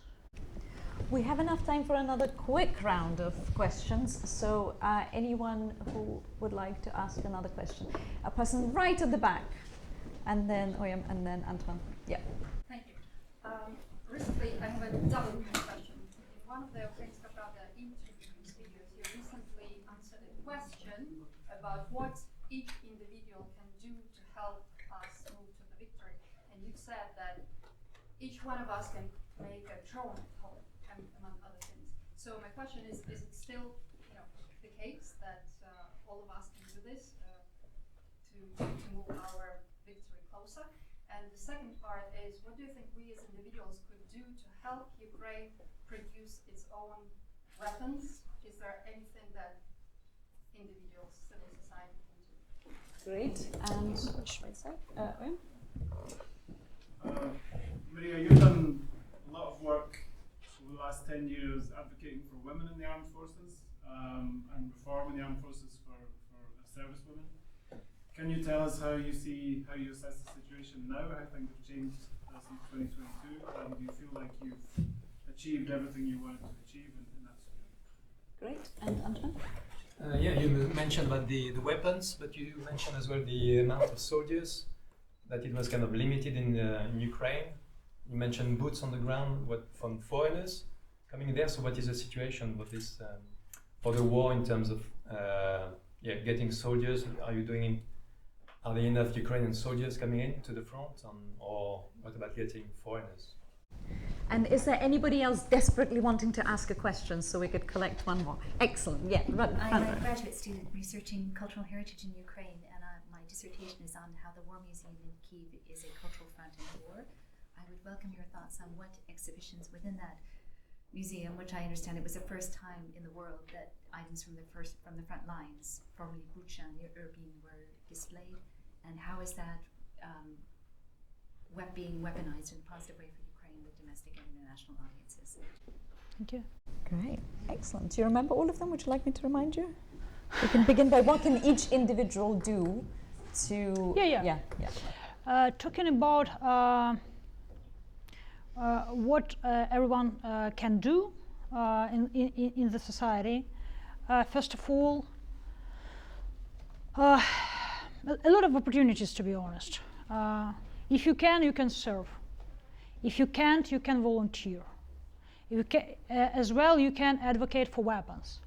We have enough time for another quick round of questions, so anyone who would like to ask another question? A person right at the back, and then Oyam, and then Antoine. Yeah. Thank you. Recently, I have a double question. In one of the Ukrainian interviews videos, you recently answered a question about what each individual can do to help us move to the victory. And you've said that each one of us can make a drone at home, among other things. So my question is it still, the case that all of us can do this to move our victory closer? And the second part is, what do you think we as individuals could do to help Ukraine produce its own weapons? Is there anything that individuals, civil society can do? Great. And what should I say? Owen? Maria, you've done a lot of work over the last 10 years advocating for women in the armed forces and reforming the armed forces for servicewomen. Can you tell us how you assess the situation now, how things have changed since 2022, and do you feel like you've achieved everything you wanted to achieve in that sphere? Great. And Anton? Yeah, you mentioned about the weapons, but you mentioned as well the amount of soldiers, that it was kind of limited in Ukraine. You mentioned boots on the ground, from foreigners coming there. So what is the situation with this, for the war in terms of getting soldiers? Are there enough Ukrainian soldiers coming in to the front, or what about getting foreigners? And is there anybody else desperately wanting to ask a question so we could collect one more? Excellent. Yeah. I'm a graduate student researching cultural heritage in Ukraine, and my dissertation is on how the War Museum in Kyiv is a cultural front in the war. I would welcome your thoughts on what exhibitions within that museum, which I understand it was the first time in the world that items from the front lines, formerly Bucha and Irpin, were displayed, and how is that being weaponized in a positive way for Ukraine with domestic and international audiences? Thank you. Great. Excellent. Do you remember all of them? Would you like me to remind you? We can begin by what can each individual do to... Yeah. Talking about what everyone can do in the society. First of all, a lot of opportunities, to be honest. If you can, you can serve. If you can't, you can volunteer. As well, you can advocate for weapons.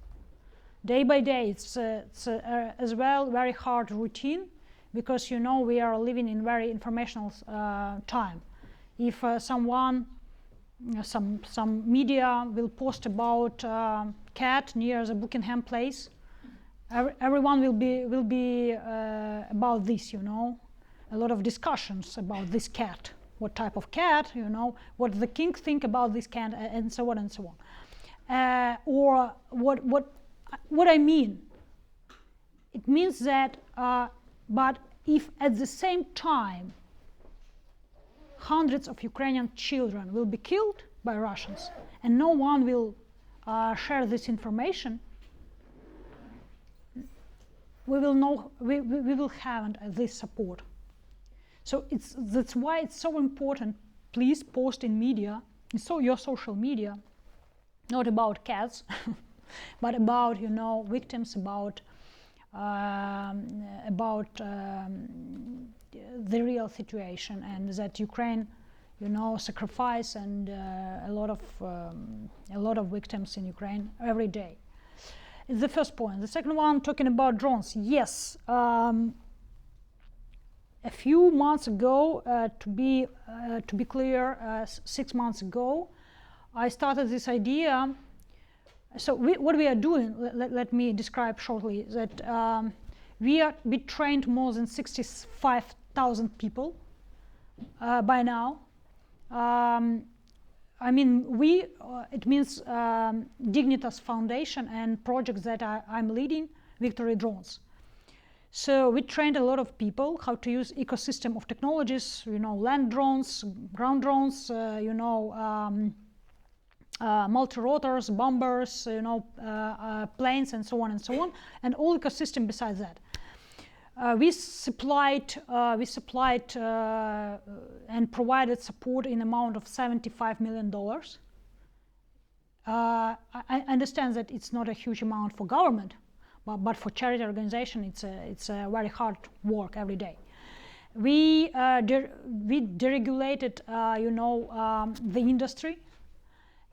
Day by day, it's as well very hard routine, because we are living in very informational time. If some media will post about cat near the Buckingham Place, everyone will be about this. A lot of discussions about this cat, what type of cat, what the king think about this cat, and so on and so on. Or what I mean, it means that, but if at the same time hundreds of Ukrainian children will be killed by Russians and no one will share this information, we will have this support. So that's why it's so important. Please post in media, your social media, not about cats, but about victims, about the real situation, and that Ukraine, sacrifice and a lot of victims in Ukraine every day. It's the first point. The second one, talking about drones. Yes. A few months ago, to be clear, 6 months ago, I started this idea. So what we are doing, let me describe shortly, that we trained more than 65,000 people by now. It means Dignitas Foundation and projects that I'm leading, Victory Drones. So we trained a lot of people how to use ecosystem of technologies, land drones, ground drones, multi-rotors, bombers, planes, and so on, and all ecosystem besides that. We supplied and provided support in amount of $75 million. I understand that it's not a huge amount for government, but for charity organization, it's a very hard work every day. We deregulated, the industry,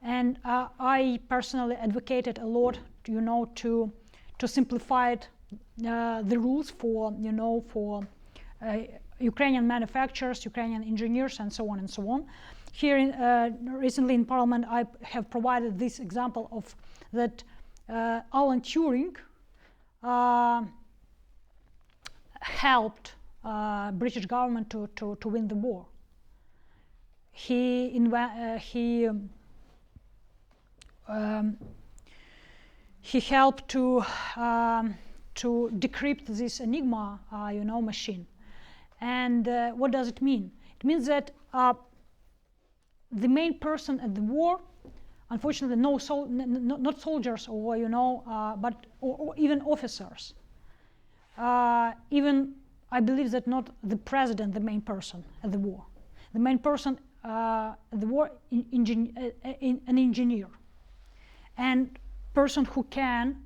and I personally advocated a lot, to simplify the rules for, Ukrainian manufacturers, Ukrainian engineers, and so on and so on. Here, recently in Parliament, I have provided this example of that Alan Turing helped British government to win the war. He helped to decrypt this Enigma, machine. And what does it mean? It means that the main person at the war, unfortunately, not soldiers or but or even officers. Even I believe that not the president, the main person at the war. The main person at the war, an engineer, and person who can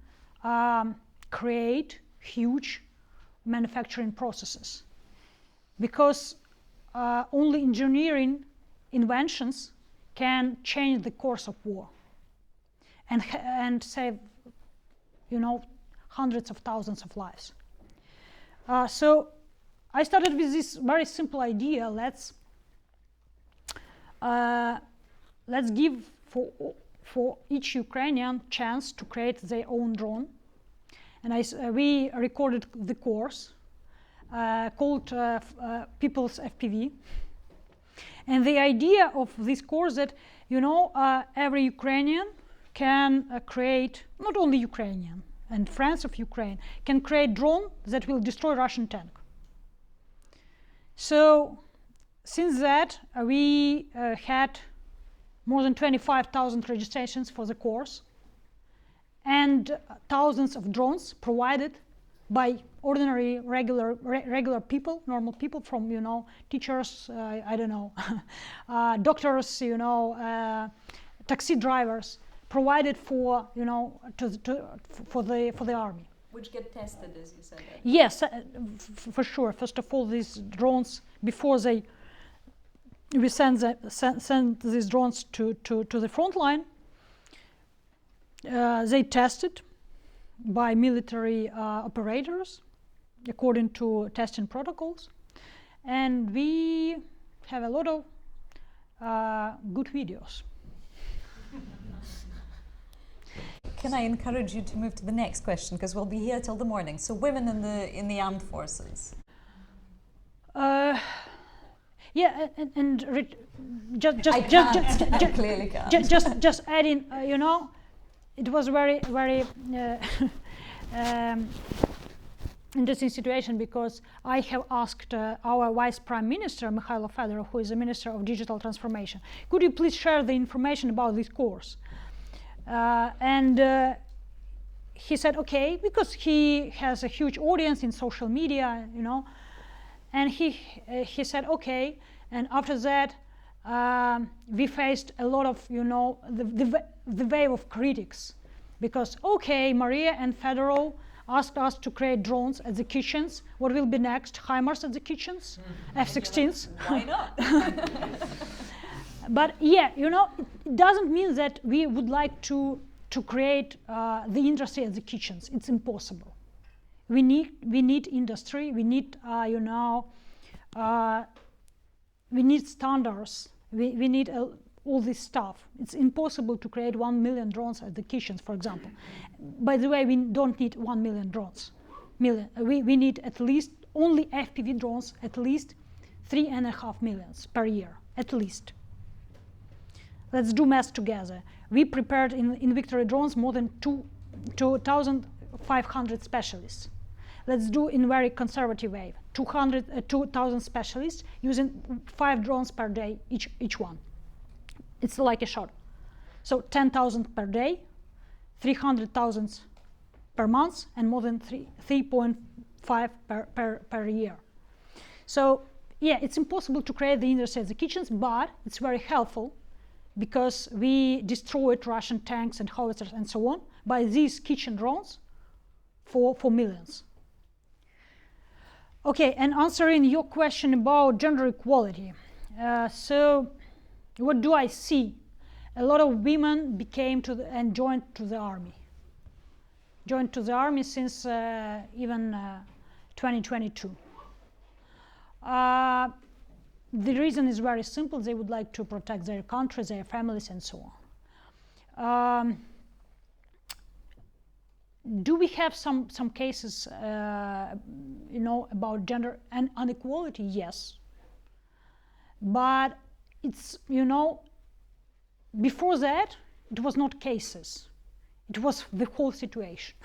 create huge manufacturing processes, because only engineering inventions can change the course of war and save, hundreds of thousands of lives. So I started with this very simple idea. Let's give for each Ukrainian chance to create their own drone, and we recorded the course called People's FPV. And the idea of this course that, every Ukrainian can create, not only Ukrainian, and friends of Ukraine, can create drone that will destroy Russian tank. So, since that, we had more than 25,000 registrations for the course, and thousands of drones provided by ordinary, regular people, normal people, from teachers, doctors, taxi drivers, provided for for the army. Which get tested, as you said. Yes, for sure. First of all, these drones, before we send these drones to the front line, they tested by military operators according to testing protocols, and we have a lot of good videos. Can I encourage you to move to the next question, because we'll be here till the morning? So, women in the armed forces. Yeah, and clearly can't. just adding, it was very interesting situation, because I have asked our Vice Prime Minister, Mikhailo Fedorov, who is the Minister of Digital Transformation, could you please share the information about this course? And he said, okay, because he has a huge audience in social media, and he said, okay. And after that, we faced a lot of, the wave of critics, because, okay, Maria and Fedorov asked us to create drones at the kitchens. What will be next? HIMARS at the kitchens? F-16s? Why not? But yeah, it doesn't mean that we would like to create the industry at the kitchens. It's impossible. We need industry. We need we need standards. We need all this stuff. It's impossible to create 1 million drones at the kitchens, for example. By the way, we don't need 1 million drones. We need at least, only FPV drones, at least 3.5 million per year, at least. Let's do math together. We prepared in Victory Drones more than 2,500 specialists. Let's do in very conservative way, 2,000 specialists using 5 drones per day each one. It's like a shot. So 10,000 per day, 300,000 per month, and more than 3.5 per year. So yeah, it's impossible to create the industry at the kitchens, but it's very helpful, because we destroyed Russian tanks and howitzers and so on by these kitchen drones for millions. Okay, and answering your question about gender equality. So what do I see? A lot of women became and joined to the army. joined to the army since even 2022. The reason is very simple. They would like to protect their country, their families, and so on. Do we have some cases, you know, about gender and inequality? Yes. But it's, you know, before that, it was not cases. It was the whole situation.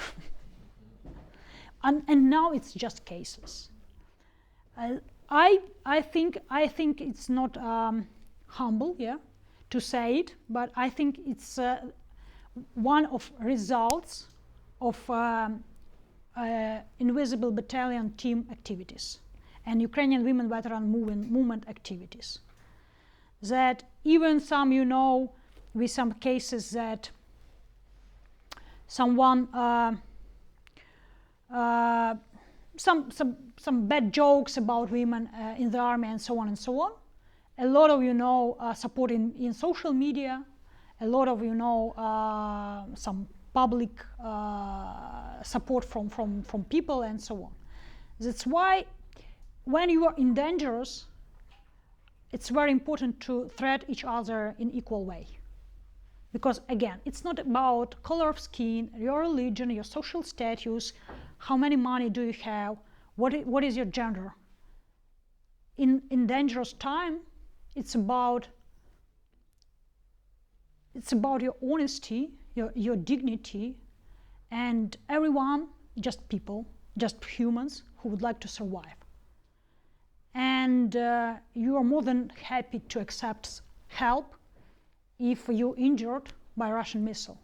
and now it's just cases. I think it's not humble, yeah, to say it, but I think it's one of results of Invisible Battalion team activities and Ukrainian Women Veteran Movement activities. That even some, you know, with some cases that someone, some bad jokes about women in the army and so on and so on. A lot of, you know, support in social media, a lot of, you know, some public support from people and so on. That's why when you are in danger, it's very important to treat each other in equal way. Because again, it's not about color of skin, your religion, your social status, how many money do you have, what is your gender. In dangerous time, it's about your honesty, your dignity, and everyone, just people, just humans who would like to survive. And you are more than happy to accept help if you're injured by a Russian missile.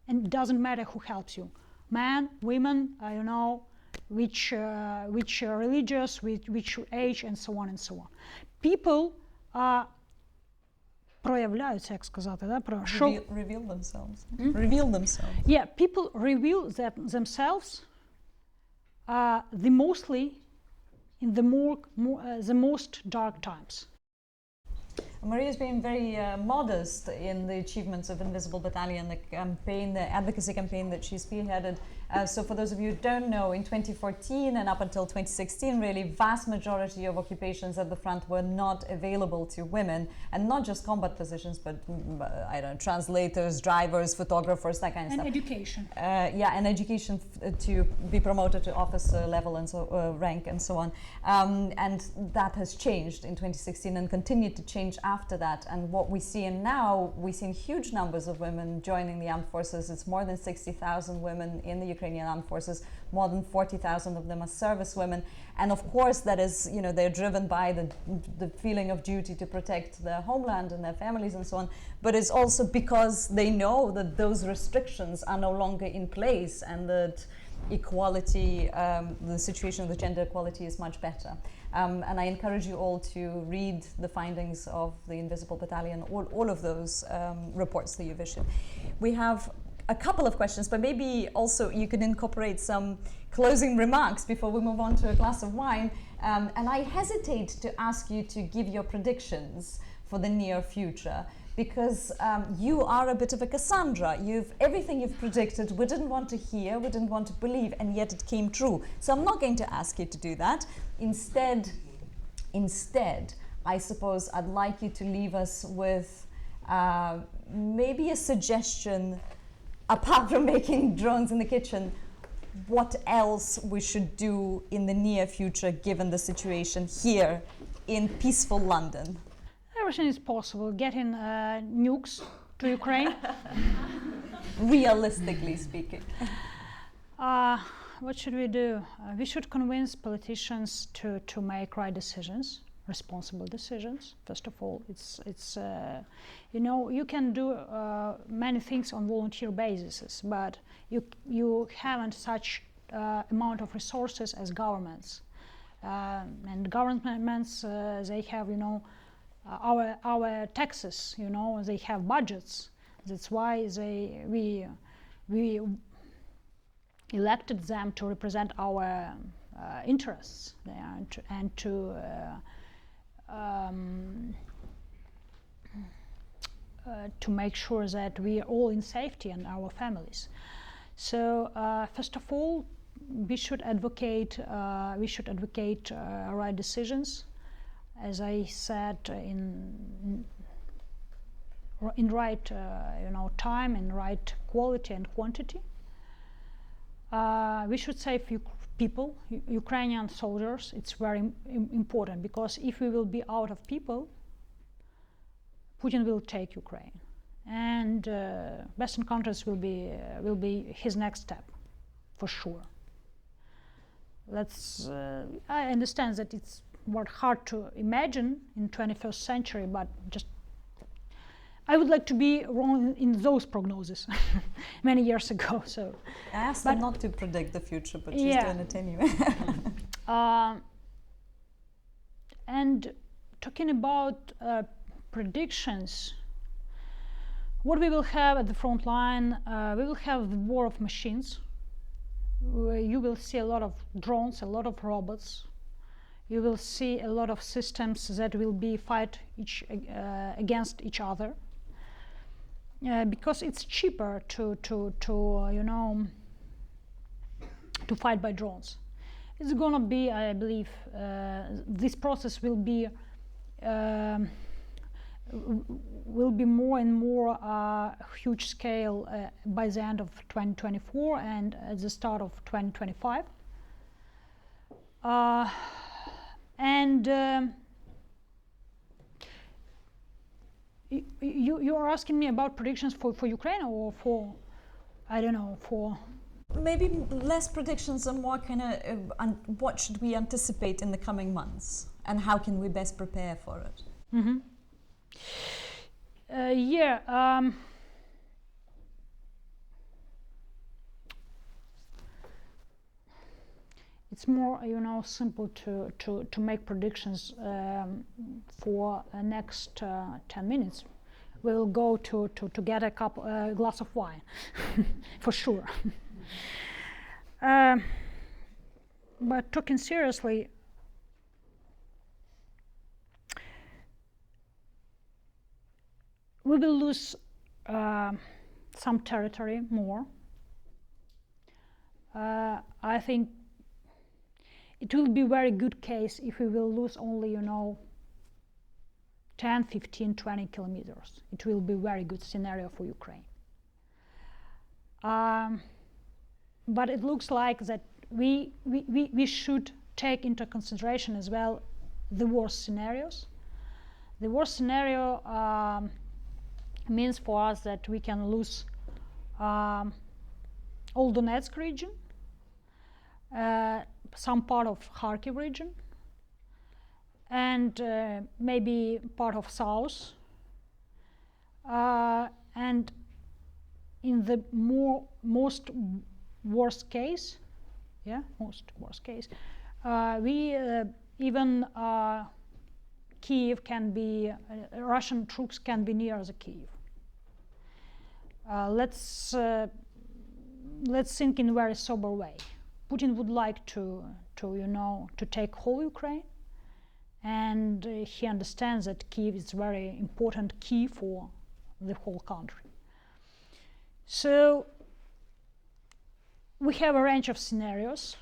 And it doesn't matter who helps you. Men, women, you know, which religious, which age, and so on and so on. People проявляются, як сказати, да, reveal themselves. Reveal themselves. Yeah, people reveal themselves the mostly in the most dark times. Maria's been very modest in the achievements of Invisible Battalion, the campaign, the advocacy campaign that she spearheaded. So for those of you who don't know, in 2014 and up until 2016, really, vast majority of occupations at the front were not available to women, and not just combat positions, but I don't know, translators, drivers, photographers, that kind of stuff. And education. Yeah, and education to be promoted to officer level and so rank and so on. And that has changed in 2016 and continued to change after that. And what we see now, we see huge numbers of women joining the armed forces. It's more than 60,000 women in the Ukrainian Armed Forces. More than 40,000 of them are servicewomen. And of course, that is, you know, they're driven by the feeling of duty to protect their homeland and their families and so on. But it's also because they know that those restrictions are no longer in place and that equality, the situation of the gender equality is much better. And I encourage you all to read the findings of the Invisible Battalion, all of those reports that you've issued. We have a couple of questions, but maybe also you can incorporate some closing remarks before we move on to a glass of wine. And I hesitate to ask you to give your predictions for the near future, because you are a bit of a Cassandra. Everything you've predicted, we didn't want to hear, we didn't want to believe, and yet it came true. So I'm not going to ask you to do that. Instead, I suppose I'd like you to leave us with maybe a suggestion, apart from making drones in the kitchen, what else we should do in the near future, given the situation here in peaceful London. Everything is possible. Getting nukes to Ukraine. Realistically speaking. What should we do? We should convince politicians to make right decisions, responsible decisions. First of all, it's you know, you can do many things on volunteer basis, but you haven't such amount of resources as governments, and governments they have, you know, our taxes, you know, they have budgets. That's why we elected them to represent our interests and to make sure that we are all in safety and our families. So first of all, we should advocate right decisions, as I said, in right time, in right quality and quantity. We should save people, Ukrainian soldiers. It's very important, because if we will be out of people, Putin will take Ukraine, and Western countries will be his next step, for sure. I understand that it's more hard to imagine in 21st century, but just I would like to be wrong in those prognoses many years ago. So I asked her not to predict the future, but she's doing it anyway. And talking about predictions, what we will have at the front line, we will have the war of machines. You will see a lot of drones, a lot of robots. You will see a lot of systems that will be fight against each other, because it's cheaper to fight by drones. It's gonna be, I believe, this process will be more and more huge scale by the end of 2024 and at the start of 2025. You are asking me about predictions for Ukraine, or for, I don't know, for... Maybe less predictions and more kind of what should we anticipate in the coming months, and how can we best prepare for it? Mm-hmm. It's more, simple to make predictions for the next 10 minutes. We'll go to get a glass of wine, for sure. But talking seriously, we will lose some territory more. I think it will be a very good case if we will lose only, 10, 15, 20 kilometers. It will be a very good scenario for Ukraine. But it looks like that we should take into consideration as well the worst scenarios. The worst scenario means for us that we can lose all Donetsk region, some part of Kharkiv region, and maybe part of South. And in the most worst case, we even Kyiv can be, Russian troops can be near the Kyiv. Let's think in a very sober way. Putin would like to take whole Ukraine, and he understands that Kyiv is a very important key for the whole country. So we have a range of scenarios,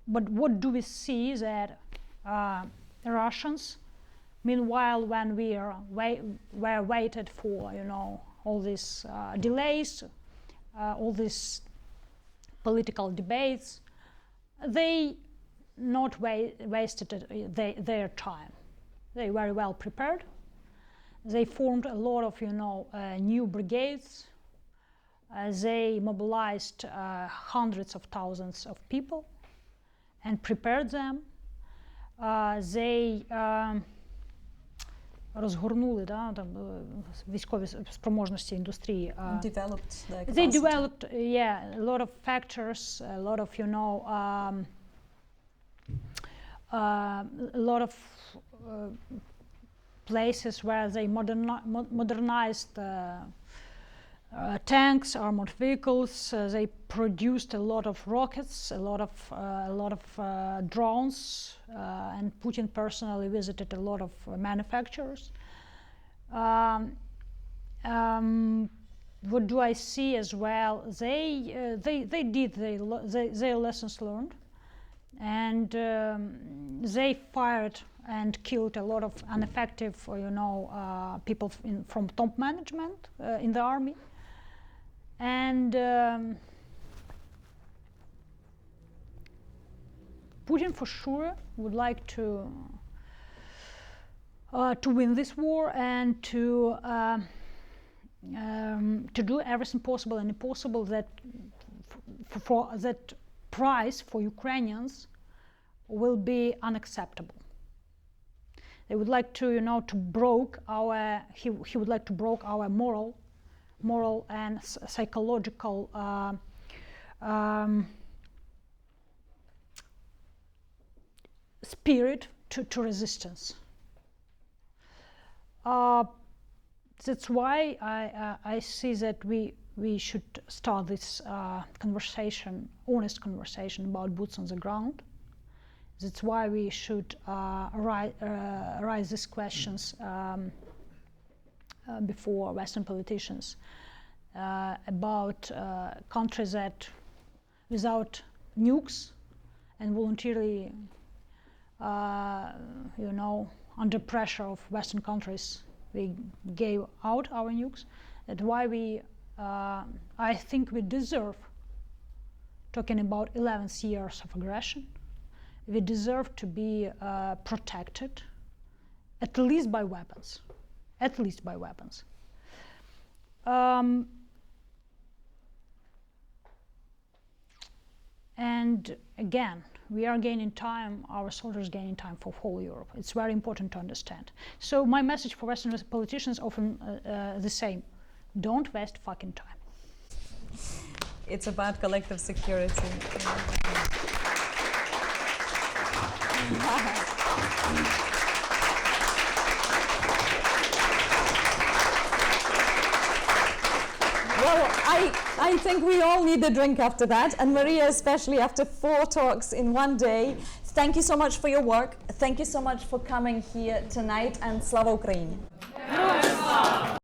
but what do we see that the Russians, meanwhile, when we were waited for, all these delays, all these political debates, they not wasted their time. They were well prepared. They formed a lot of, new brigades. They mobilized hundreds of thousands of people and prepared them. They розгорнули, військові спроможності індустрії. They developed, a lot of factors, a lot of, a lot of places where they modernized tanks, armored vehicles. They produced a lot of rockets, a lot of drones, and Putin personally visited a lot of manufacturers. what do I see as well? They did their lessons learned, and they fired and killed a lot of ineffective, people from top management in the army, and Putin for sure would like to win this war and to do everything possible and impossible that for that price for Ukrainians will be unacceptable. They would like to, to broke our. He would like to broke our moral and psychological spirit to resistance. That's why I see that we should start this conversation, honest conversation about boots on the ground. That's why we should raise these questions before Western politicians about countries that, without nukes and voluntarily, under pressure of Western countries, we gave out our nukes. That's why I think we deserve, talking about 11 years of aggression, we deserve to be protected, at least by weapons. At least by weapons. And again, we are gaining time, our soldiers are gaining time for whole Europe. It's very important to understand. So my message for Western politicians often the same. Don't waste fucking time. It's about collective security. Well, I think we all need a drink after that, and Maria especially after 4 talks in one day. Thank you so much for your work. Thank you so much for coming here tonight, and Slava Ukraini.